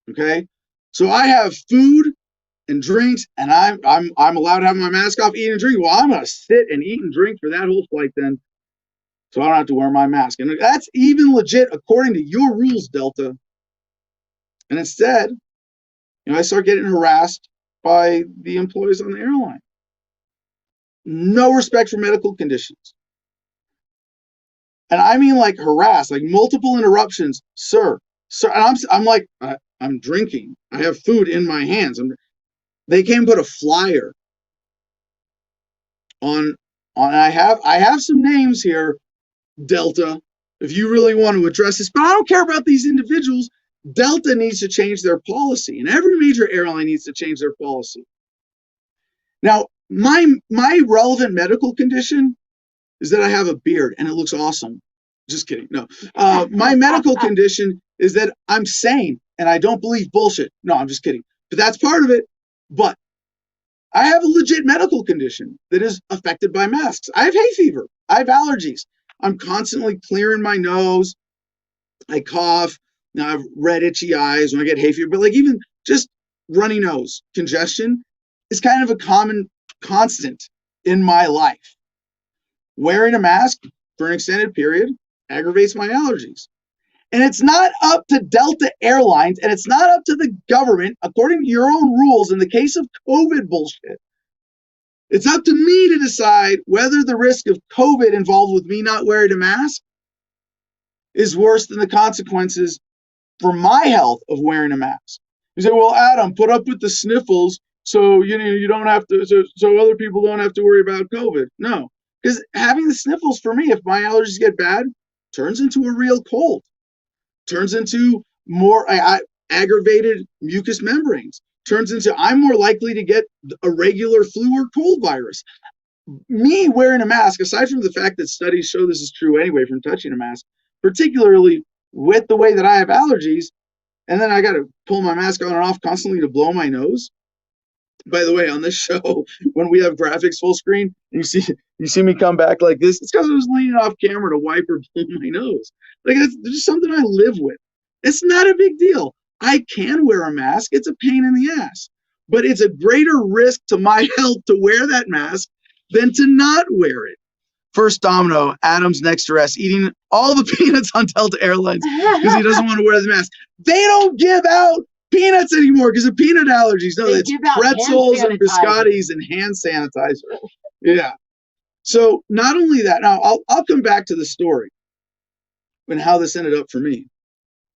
Okay? So I have food and drinks, and I'm allowed to have my mask off, eat and drink. Well, I'm going to sit and eat and drink for that whole flight then. So I don't have to wear my mask. And that's even legit according to your rules, Delta. And instead, I start getting harassed by the employees on the airline. No respect for medical conditions. And I mean like harass, like multiple interruptions. Sir. And I'm like, I'm drinking. I have food in my hands. They came and put a flyer on I have some names here, Delta, if you really want to address this, but I don't care about these individuals. Delta needs to change their policy, and every major airline needs to change their policy. Now, my relevant medical condition is that I have a beard, and it looks awesome. Just kidding. No. My medical condition is that I'm sane, and I don't believe bullshit. No, I'm just kidding. But that's part of it. But I have a legit medical condition that is affected by masks. I have hay fever. I have allergies. I'm constantly clearing my nose. I cough. Now I have red, itchy eyes when I get hay fever, but like even just runny nose, congestion, is kind of a common constant in my life. Wearing a mask for an extended period aggravates my allergies. And it's not up to Delta Airlines, and it's not up to the government, according to your own rules in the case of COVID bullshit. It's up to me to decide whether the risk of COVID involved with me not wearing a mask is worse than the consequences for my health of wearing a mask. You say, well, Adam, put up with the sniffles so you don't have to, so other people don't have to worry about COVID. No, because having the sniffles for me, if my allergies get bad, turns into a real cold, turns into more aggravated mucous membranes, turns into I'm more likely to get a regular flu or cold virus. Me wearing a mask, aside from the fact that studies show this is true anyway from touching a mask, particularly with the way that I have allergies, and then I got to pull my mask on and off constantly to blow my nose. By the way, on this show, when we have graphics full screen, you see me come back like this, it's because I was leaning off camera to wipe or blow my nose. Like, it's just something I live with. It's not a big deal. I can wear a mask. It's a pain in the ass. But it's a greater risk to my health to wear that mask than to not wear it. First domino, Adam's next to rest, eating all the peanuts on Delta Airlines because he doesn't want to wear the mask. They don't give out peanuts anymore because of peanut allergies. No, it's pretzels and biscottis and hand sanitizer. Yeah. So not only that, now I'll come back to the story and how this ended up for me.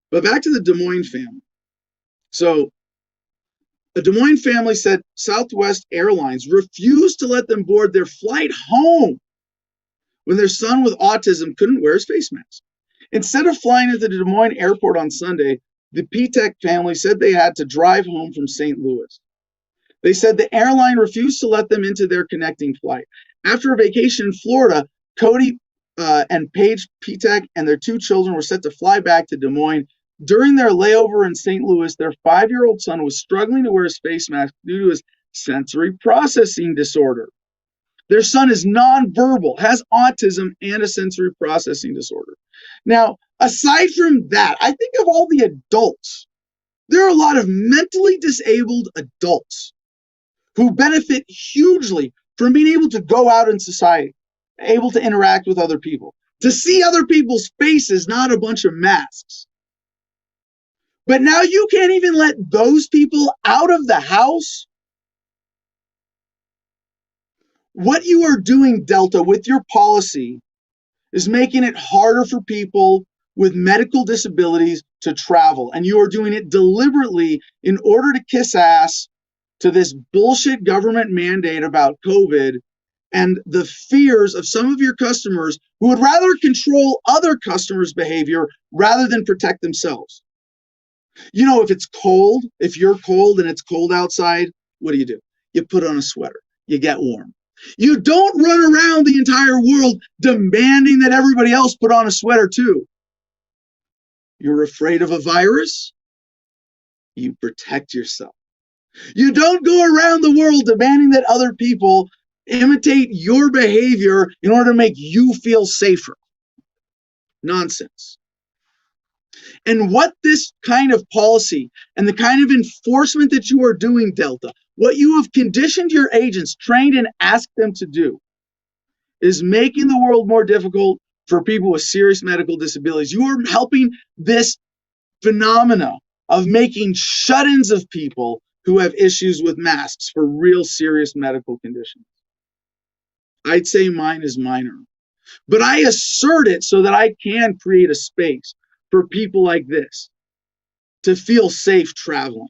But back to the Des Moines family. So the Des Moines family said Southwest Airlines refused to let them board their flight home when their son with autism couldn't wear his face mask. Instead of flying into the Des Moines airport on Sunday, the Pitek family said they had to drive home from St. Louis. They said the airline refused to let them into their connecting flight. After a vacation in Florida, Cody and Paige Pitek and their 2 children were set to fly back to Des Moines. During their layover in St. Louis, their 5-year-old son was struggling to wear his face mask due to his sensory processing disorder. Their son is nonverbal, has autism, and a sensory processing disorder. Now, aside from that, I think of all the adults. There are a lot of mentally disabled adults who benefit hugely from being able to go out in society, able to interact with other people, to see other people's faces, not a bunch of masks. But now you can't even let those people out of the house. What you are doing, Delta, with your policy is making it harder for people with medical disabilities to travel. And you are doing it deliberately in order to kiss ass to this bullshit government mandate about COVID and the fears of some of your customers who would rather control other customers' behavior rather than protect themselves. You know, if it's cold, if you're cold and it's cold outside, what do? You put on a sweater. You get warm. You don't run around the entire world demanding that everybody else put on a sweater too. You're afraid of a virus? You protect yourself. You don't go around the world demanding that other people imitate your behavior in order to make you feel safer. Nonsense. And what this kind of policy and the kind of enforcement that you are doing, Delta, what you have conditioned your agents, trained and asked them to do, is making the world more difficult for people with serious medical disabilities. You are helping this phenomena of making shut-ins of people who have issues with masks for real serious medical conditions. I'd say mine is minor, but I assert it so that I can create a space for people like this to feel safe traveling,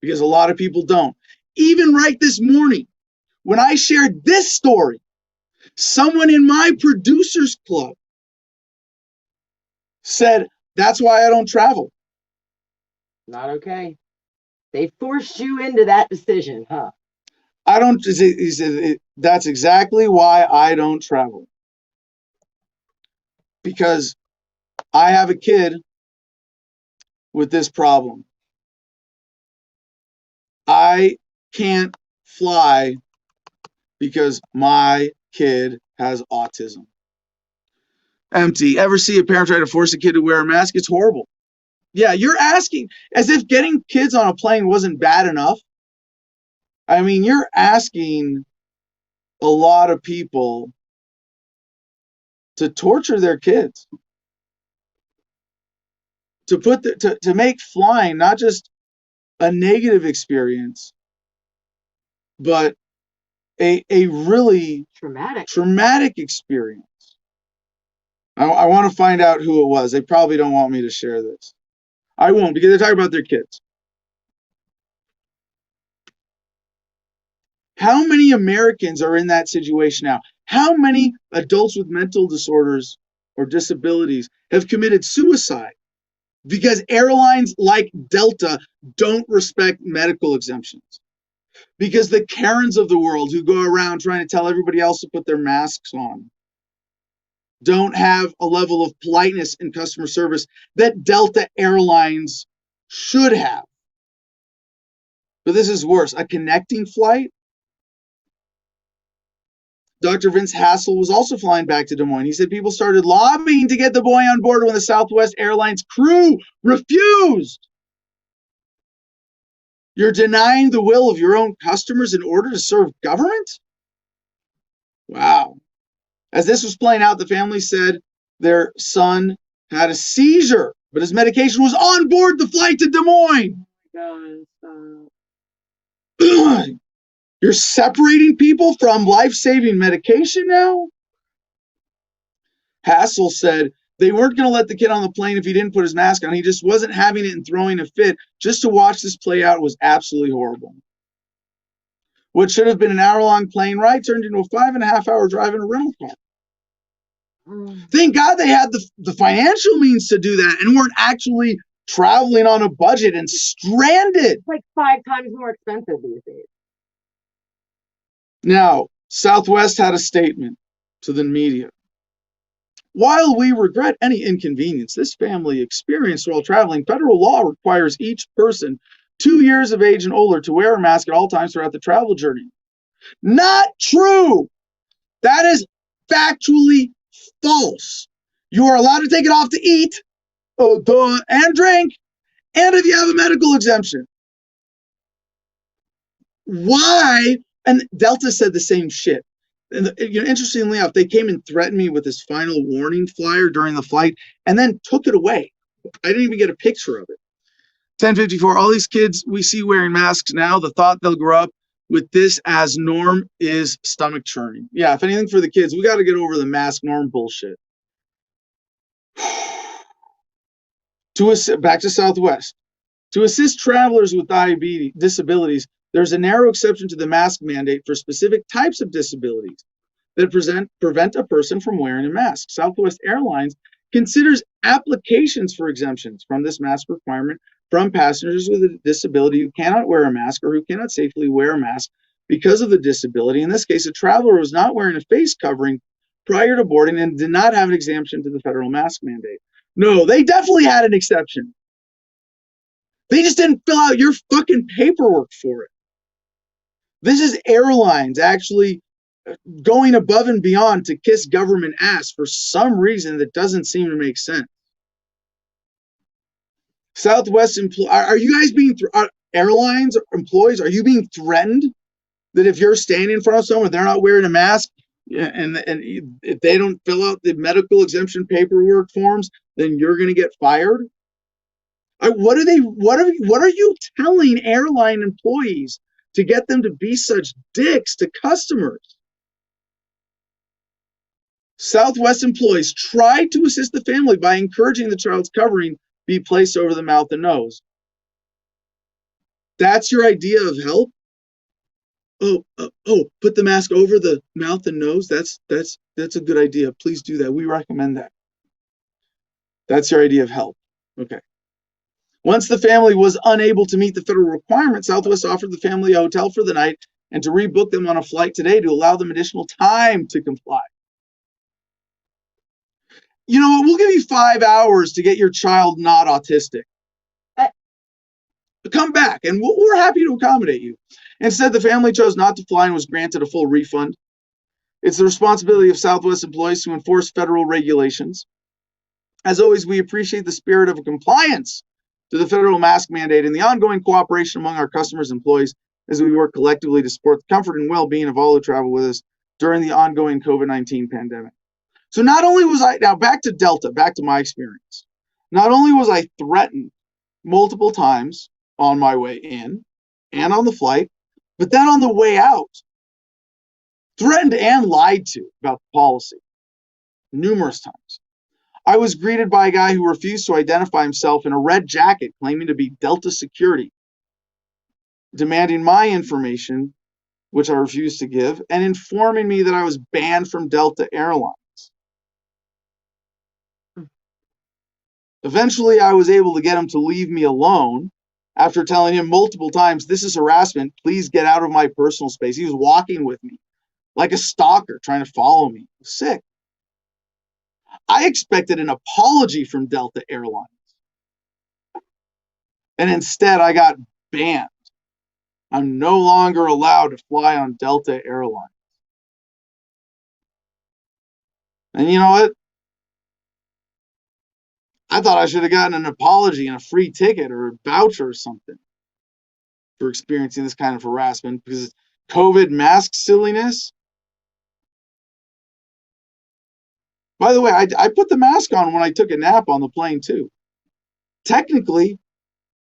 because a lot of people don't. Even right this morning, when I shared this story, someone in my producers club said, that's why I don't travel. Not okay. They forced you into that decision, huh? I don't, he said, that's exactly why I don't travel. Because I have a kid with this problem. I can't fly because my kid has autism. Empty. Ever see a parent try to force a kid to wear a mask? It's horrible. Yeah, you're asking as if getting kids on a plane wasn't bad enough. I mean, you're asking a lot of people to torture their kids, to make flying not just a negative experience, but a really traumatic experience. I want to find out who it was. They probably don't want me to share this. I won't, because they're talking about their kids. How many Americans are in that situation now? How many adults with mental disorders or disabilities have committed suicide because airlines like Delta don't respect medical exemptions? Because the Karens of the world who go around trying to tell everybody else to put their masks on don't have a level of politeness in customer service that Delta Airlines should have. But this is worse. A connecting flight. Dr. Vince Hassel was also flying back to Des Moines. He said people started lobbying to get the boy on board when the Southwest Airlines crew refused. You're denying the will of your own customers in order to serve government? Wow. As this was playing out, the family said their son had a seizure, but his medication was on board the flight to Des Moines. Oh my God. You're separating people from life-saving medication now? Hassel said they weren't going to let the kid on the plane if he didn't put his mask on. He just wasn't having it and throwing a fit. Just to watch this play out was absolutely horrible. What should have been an hour-long plane ride turned into a 5.5-hour drive in a rental car. Thank God they had the financial means to do that and weren't actually traveling on a budget and stranded. It's like 5 times more expensive these days. Now, Southwest had a statement to the media. While we regret any inconvenience this family experienced while traveling, federal law requires each person 2 years of age and older to wear a mask at all times throughout the travel journey. Not true. That is factually false. You are allowed to take it off to eat, and drink, and if you have a medical exemption. Why? And Delta said the same shit. And interestingly enough, they came and threatened me with this final warning flyer during the flight and then took it away. I didn't even get a picture of it. 1054, all these kids we see wearing masks now, the thought they'll grow up with this as norm is stomach churning. Yeah, if anything for the kids, we got to get over the mask norm bullshit. Back to Southwest. To assist travelers with disabilities, there's a narrow exception to the mask mandate for specific types of disabilities that prevent a person from wearing a mask. Southwest Airlines considers applications for exemptions from this mask requirement from passengers with a disability who cannot wear a mask or who cannot safely wear a mask because of the disability. In this case, a traveler was not wearing a face covering prior to boarding and did not have an exemption to the federal mask mandate. No, they definitely had an exception. They just didn't fill out your fucking paperwork for it. This is airlines actually going above and beyond to kiss government ass for some reason that doesn't seem to make sense. Southwest are you guys being airlines employees? Are you being threatened that if you're standing in front of someone, they're not wearing a mask, and if they don't fill out the medical exemption paperwork forms, then you're going to get fired? What are you telling airline employees to get them to be such dicks to customers? Southwest employees tried to assist the family by encouraging the child's covering be placed over the mouth and nose. That's your idea of help? Oh, put the mask over the mouth and nose. That's a good idea. Please do that. We recommend that. That's your idea of help. Okay. Once the family was unable to meet the federal requirement, Southwest offered the family a hotel for the night and to rebook them on a flight today to allow them additional time to comply. You know what? We'll give you 5 hours to get your child not autistic. Come back, and we're happy to accommodate you. Instead, the family chose not to fly and was granted a full refund. It's the responsibility of Southwest employees to enforce federal regulations. As always, we appreciate the spirit of compliance to the federal mask mandate and the ongoing cooperation among our customers and employees. as we work collectively to support the comfort and well-being of all who travel with us during the ongoing COVID-19 pandemic. So not only was I, now back to Delta, back to my experience, not only was I threatened multiple times on my way in and on the flight, but then on the way out, threatened and lied to about the policy numerous times. I was greeted by a guy who refused to identify himself in a red jacket, claiming to be Delta security, demanding my information, which I refused to give, and informing me that I was banned from Delta Airlines. Eventually, I was able to get him to leave me alone after telling him multiple times, "This is harassment. Please get out of my personal space." He was walking with me like a stalker, trying to follow me. Sick. I expected an apology from Delta Airlines. And instead, I got banned. I'm no longer allowed to fly on Delta Airlines. And you know what? I thought I should have gotten an apology and a free ticket or a voucher or something for experiencing this kind of harassment, because COVID mask silliness. By the way, I put the mask on when I took a nap on the plane too. Technically,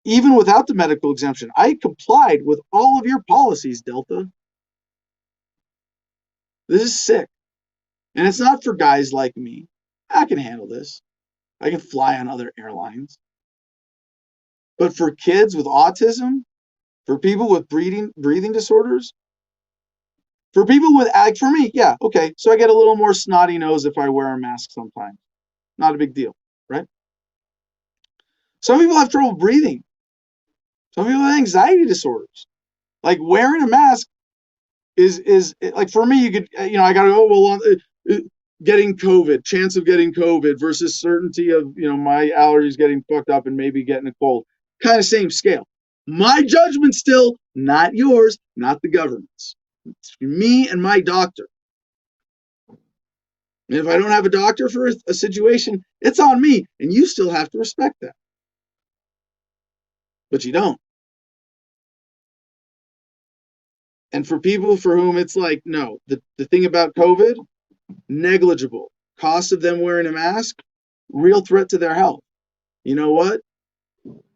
even without the medical exemption, I complied with all of your policies, Delta. This is sick. And it's not for guys like me. I can handle this. I can fly on other airlines. But for kids with autism, for people with breathing disorders, for people with, for me, yeah, okay. So I get a little more snotty nose if I wear a mask sometimes. Not a big deal, right? Some people have trouble breathing. Some people have anxiety disorders. Like wearing a mask is like, for me, you could, I got to go, well, getting COVID, chance of getting COVID versus certainty of, my allergies getting fucked up and maybe getting a cold. Kind of same scale. My judgment still, not yours, not the government's. It's me and my doctor. And if I don't have a doctor for a situation, it's on me. And you still have to respect that. But you don't. And for people for whom it's like, no, the thing about COVID, negligible. Cost of them wearing a mask, real threat to their health. You know what?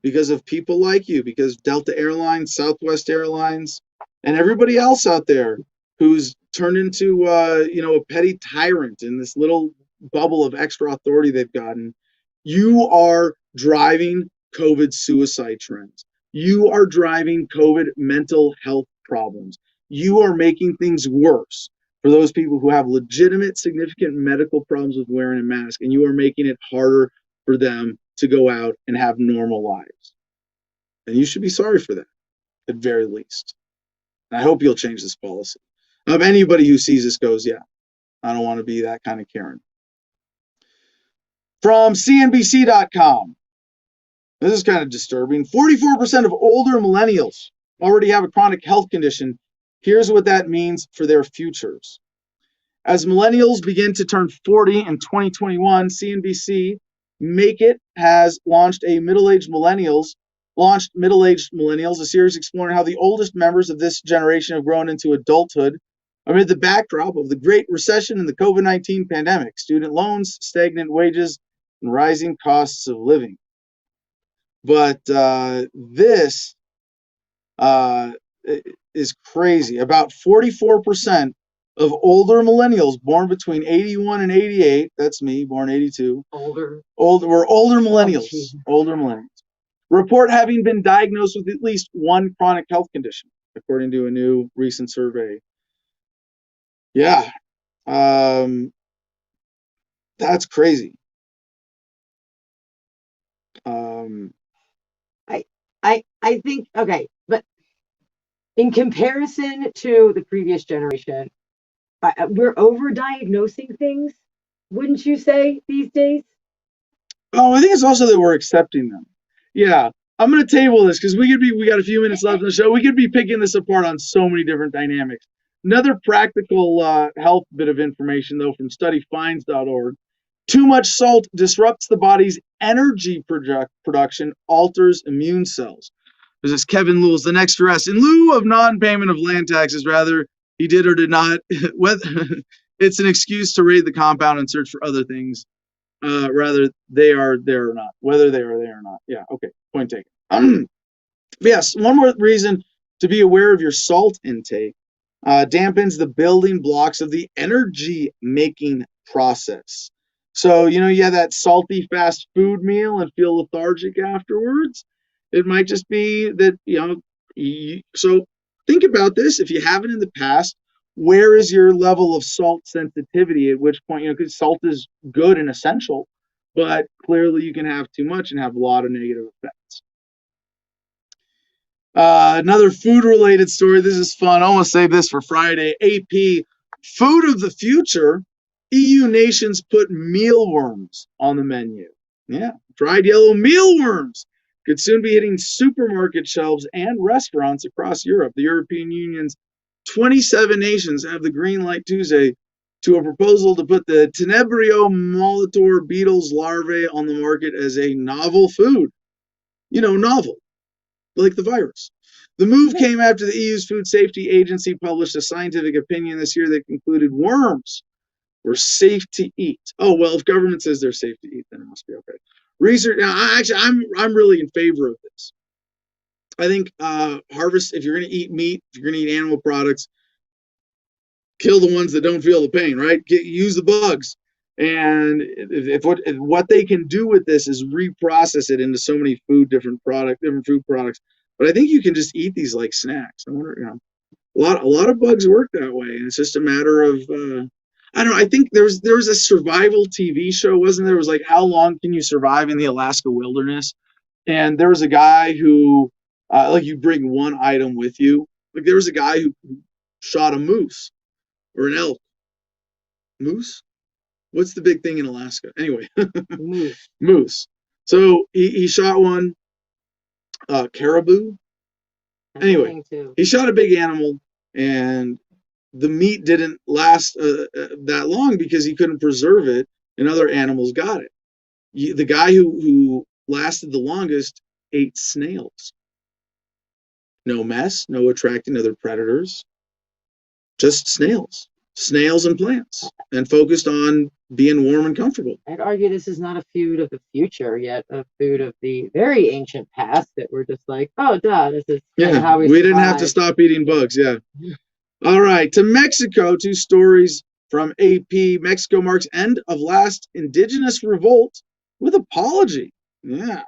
Because of people like you, because Delta Airlines, Southwest Airlines, and everybody else out there who's turned into, a petty tyrant in this little bubble of extra authority they've gotten, you are driving COVID suicide trends. You are driving COVID mental health problems. You are making things worse for those people who have legitimate, significant medical problems with wearing a mask, and you are making it harder for them to go out and have normal lives. And you should be sorry for that, at very least. And I hope you'll change this policy. Anybody who sees this goes, yeah, I don't want to be that kind of Karen. From CNBC.com, this is kind of disturbing. 44% of older millennials already have a chronic health condition. Here's what that means for their futures. As millennials begin to turn 40 in 2021, CNBC Make It has launched Middle-Aged Millennials, a series exploring how the oldest members of this generation have grown into adulthood amid the backdrop of the Great Recession and the COVID-19 pandemic, student loans, stagnant wages, and rising costs of living. But this is crazy. About 44% of older millennials born between 81 and 88, that's me, born 82. We're older millennials. Older millennials. Report having been diagnosed with at least one chronic health condition, according to a new recent survey. Yeah. That's crazy. I think, okay, but in comparison to the previous generation, we're overdiagnosing things, wouldn't you say, these days? Oh, I think it's also that we're accepting them. Yeah, I'm going to table this because we got a few minutes left in the show. We could be picking this apart on so many different dynamics. Another practical health bit of information, though, from studyfinds.org. Too much salt disrupts the body's energy production, alters immune cells. There's this Kevin Lewis, the next arrest. In lieu of non-payment of land taxes, rather, he did or did not. It's an excuse to raid the compound and search for other things. Rather, they are there or not. Whether they are there or not. Yeah, okay, point taken. Yes, one more reason to be aware of your salt intake. Dampens the building blocks of the energy making process. So, you have that salty fast food meal and feel lethargic afterwards. It might just be that, so think about this. If you haven't in the past, where is your level of salt sensitivity? At which point, because salt is good and essential, but clearly you can have too much and have a lot of negative effects. Another food-related story. This is fun. I almost saved this for Friday. AP, food of the future. EU nations put mealworms on the menu. Yeah, dried yellow mealworms could soon be hitting supermarket shelves and restaurants across Europe. The European Union's 27 nations have the green light Tuesday to a proposal to put the Tenebrio molitor beetle's larvae on the market as a novel food. Novel. Like the virus. The move came after the EU's Food Safety Agency published a scientific opinion this year that concluded worms were safe to eat. Oh, well, if government says they're safe to eat, then it must be okay. Research. Now, I'm really in favor of this. I think harvest. If you're going to eat meat, if you're going to eat animal products, kill the ones that don't feel the pain. Right? Use the bugs. And if what they can do with this is reprocess it into so many different food products. But I think you can just eat these like snacks. I wonder, a lot of bugs work that way, and it's just a matter of I don't know. I think there was a survival TV show, wasn't there? It was like, how long can you survive in the Alaska wilderness? And there was a guy who like, you bring one item with you. Like, there was a guy who shot a moose or an elk. Moose? What's the big thing in Alaska? Anyway, moose. So he shot one, caribou. Anyway, he shot a big animal, and the meat didn't last that long because he couldn't preserve it, and other animals got it. The guy who lasted the longest ate snails. No mess, no attracting other predators, just snails. Snails and plants, and focused on being warm and comfortable. I'd argue this is not a food of the future yet, a food of the very ancient past that we're just like, oh, duh, this is how we didn't have to stop eating bugs. Yeah. All right, to Mexico, 2 stories from AP. Mexico marks end of last indigenous revolt with apology. Yeah.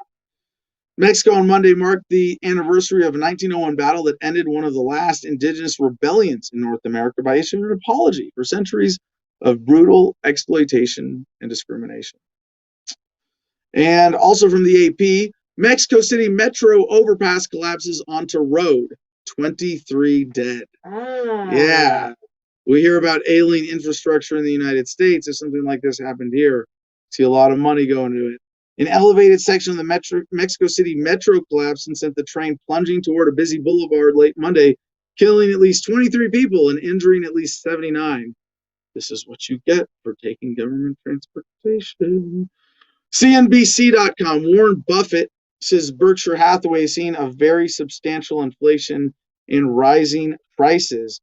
Mexico on Monday marked the anniversary of a 1901 battle that ended one of the last indigenous rebellions in North America by issuing an apology for centuries of brutal exploitation and discrimination. And also from the AP, Mexico City Metro overpass collapses onto road. 23 dead. Yeah. We hear about ailing infrastructure in the United States. If something like this happened here, see a lot of money going to it. An elevated section of the Mexico City Metro collapsed and sent the train plunging toward a busy boulevard late Monday, killing at least 23 people and injuring at least 79. This is what you get for taking government transportation. CNBC.com. Warren Buffett says Berkshire Hathaway is seeing a very substantial inflation and rising prices.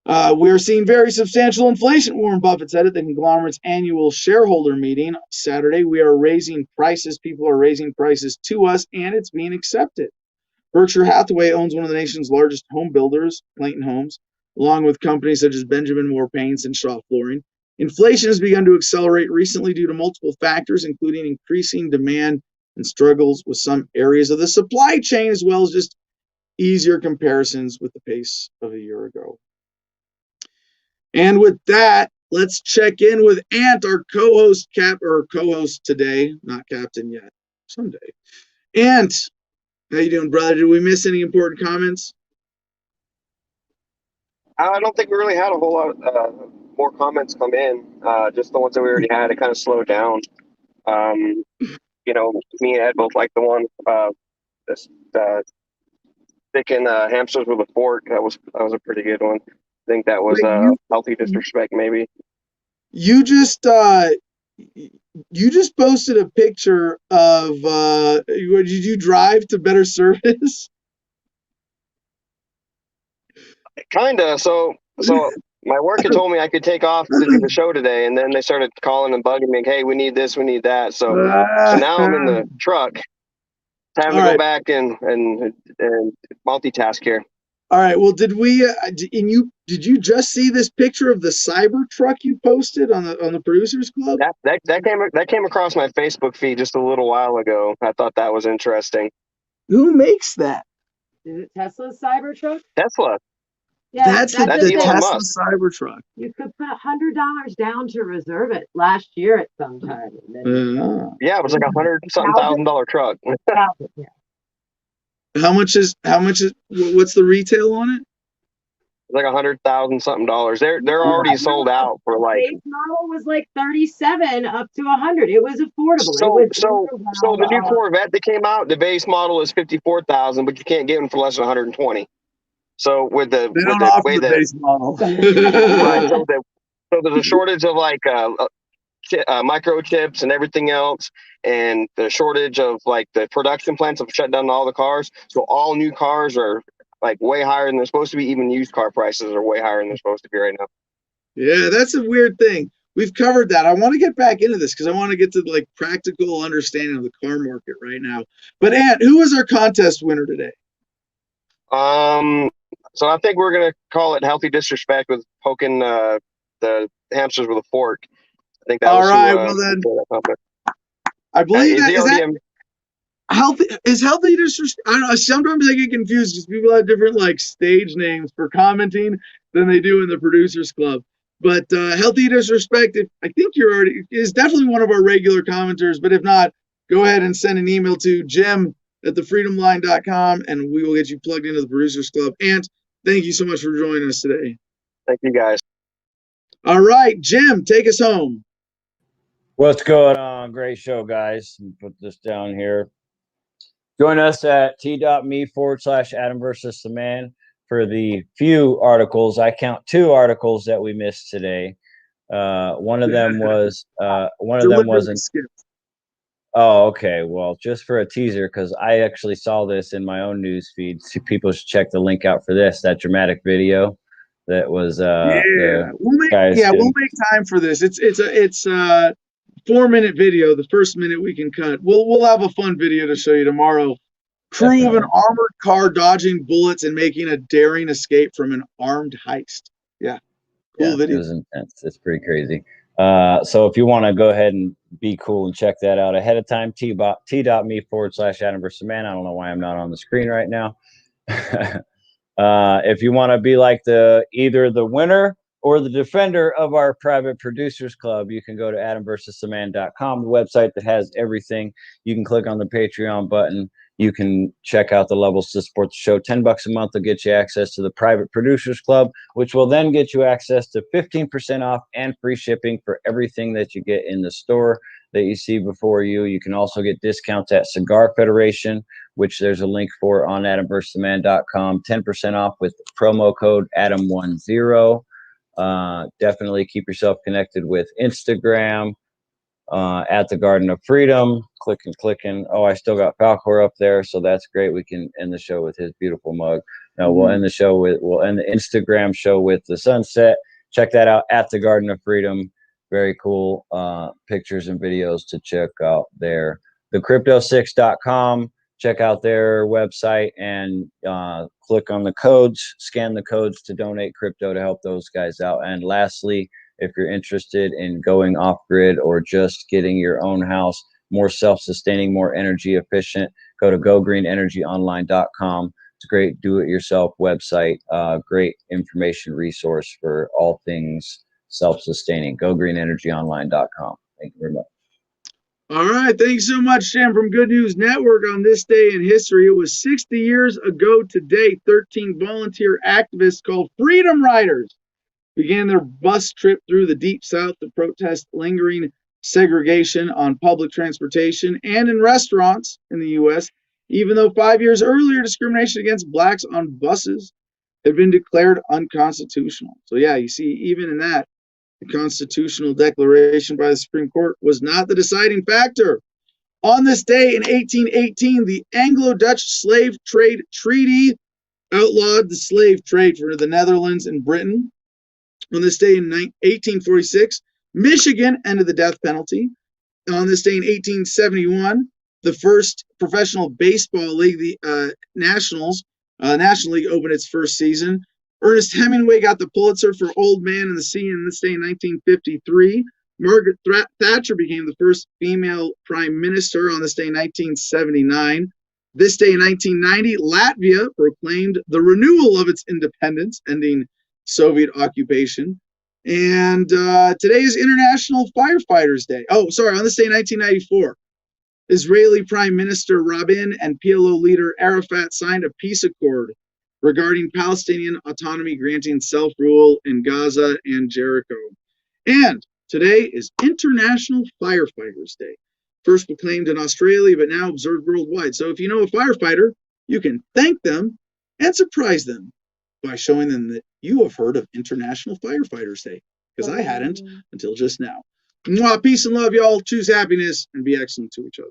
We're seeing very substantial inflation, Warren Buffett said at the conglomerate's annual shareholder meeting Saturday. We are raising prices. People are raising prices to us, and it's being accepted. Berkshire Hathaway owns one of the nation's largest home builders, Clayton Homes, along with companies such as Benjamin Moore Paints and Shaw Flooring. Inflation has begun to accelerate recently due to multiple factors, including increasing demand and struggles with some areas of the supply chain, as well as just easier comparisons with the pace of a year ago. And with that, let's check in with Ant, our co-host today, not captain yet, someday. Ant, how you doing, brother? Did we miss any important comments? I don't think we really had a whole lot of more comments come in. Just the ones that we already had. It kind of slowed down. Me and Ed both like the one sticking hamsters with a fork. That was a pretty good one. I think that was healthy disrespect, maybe. You just you just posted a picture of did you drive to better service? Kinda. So my work had told me I could take off to do the show today, and then they started calling and bugging me, like, hey, we need this, we need that. So now I'm in the truck, having to All go right. back and multitask here. All right. Well, did you just see this picture of the Cybertruck you posted on the Producers Club? That came across my Facebook feed just a little while ago. I thought that was interesting. Who makes that? Is it Tesla's Cybertruck? Tesla. Yeah, That's the Elon Tesla Musk. Cybertruck. You could put $100 down to reserve it last year at some time. And then Yeah, it was like $100,000 truck. yeah. What's the retail on it? Like $100,000 something dollars. They're already sold out for like. The base model was like 37 up to 100. It was affordable. So the new Corvette that came out, the base model is 54,000, but you can't get them for less than 120. So with the They don't the offer way the base model. right, so there's a shortage of like microchips and everything else, and the shortage of like the production plants have shut down all the cars. So all new cars are like way higher than they're supposed to be. Even used car prices are way higher than they're supposed to be right now. Yeah, that's a weird thing. We've covered that. I want to get back into this because I want to get to like practical understanding of the car market right now. But Ant, who was our contest winner today? So I think we're gonna call it healthy disrespect with poking the hamsters with a fork. I think that All was right. who, Well then, I believe healthy disrespect. I don't know. Sometimes I get confused because people have different like stage names for commenting than they do in the Producers Club. But healthy disrespect, I think is definitely one of our regular commenters. But if not, go ahead and send an email to jim@thefreedomline.com and we will get you plugged into the Producers Club. And thank you so much for joining us today. Thank you guys. All right, Jim, take us home. What's going on? Great show, guys. Let me put this down here. Join us at t.me/Adam versus the man for the few articles. I count 2 articles that we missed today. One of them was skipped. Oh, okay. Well, just for a teaser, because I actually saw this in my own news feed. People should check the link out for this. That dramatic video that was we'll make time for this. It's a 4-minute video. The first minute we can cut. We'll have a fun video to show you tomorrow. Crew of an armored car dodging bullets and making a daring escape from an armed heist. Yeah. Cool video. It was intense. It's pretty crazy. So if you want to go ahead and be cool and check that out ahead of time, t.me/Adam versus man. I don't know why I'm not on the screen right now. If you want to be like either the winner or the defender of our private producers club, you can go to adamversustheman.com, the website that has everything. You can click on the Patreon button. You can check out the levels to support the show. $10 a month will get you access to the private producers club, which will then get you access to 15% off and free shipping for everything that you get in the store that you see before you. You can also get discounts at Cigar Federation, which there's a link for on adamversustheman.com. 10% off with promo code Adam10. Definitely keep yourself connected with Instagram, at the Garden of Freedom, clicking. Oh, I still got Falcor up there, so that's great. We can end the show with his beautiful mug. No, we'll end the Instagram show with the sunset. Check that out at the Garden of Freedom. Very cool pictures and videos to check out there. Thecrypto6.com. Check out their website and click on the codes, scan the codes to donate crypto to help those guys out. And lastly, if you're interested in going off grid or just getting your own house more self-sustaining, more energy efficient, go to gogreenenergyonline.com. It's a great do-it-yourself website, great information resource for all things self-sustaining. Gogreenenergyonline.com. Thank you very much. All right. Thanks so much, Jim, from Good News Network. On this day in history, it was 60 years ago today, 13 volunteer activists called Freedom Riders began their bus trip through the Deep South to protest lingering segregation on public transportation and in restaurants in the U.S., even though 5 years earlier, discrimination against blacks on buses had been declared unconstitutional. So, yeah, you see, even in that, The constitutional declaration by the Supreme Court was not the deciding factor. On this day in 1818, the Anglo-Dutch Slave Trade Treaty outlawed the slave trade for the Netherlands and Britain. On this day in 1846, Michigan ended the death penalty. On this day in 1871, the first professional baseball league, the National League, opened its first season. Ernest Hemingway got the Pulitzer for Old Man and the Sea on this day in 1953. Margaret Thatcher became the first female prime minister on this day in 1979. This day in 1990, Latvia proclaimed the renewal of its independence, ending Soviet occupation. And today is International Firefighters Day. Oh, sorry, on this day in 1994, Israeli Prime Minister Rabin and PLO leader Arafat signed a peace accord regarding Palestinian autonomy, granting self-rule in Gaza and Jericho. And today is International Firefighters Day. First proclaimed in Australia, but now observed worldwide. So if you know a firefighter, you can thank them and surprise them by showing them that you have heard of International Firefighters Day, because I hadn't until just now. Mwah, peace and love, y'all. Choose happiness and be excellent to each other.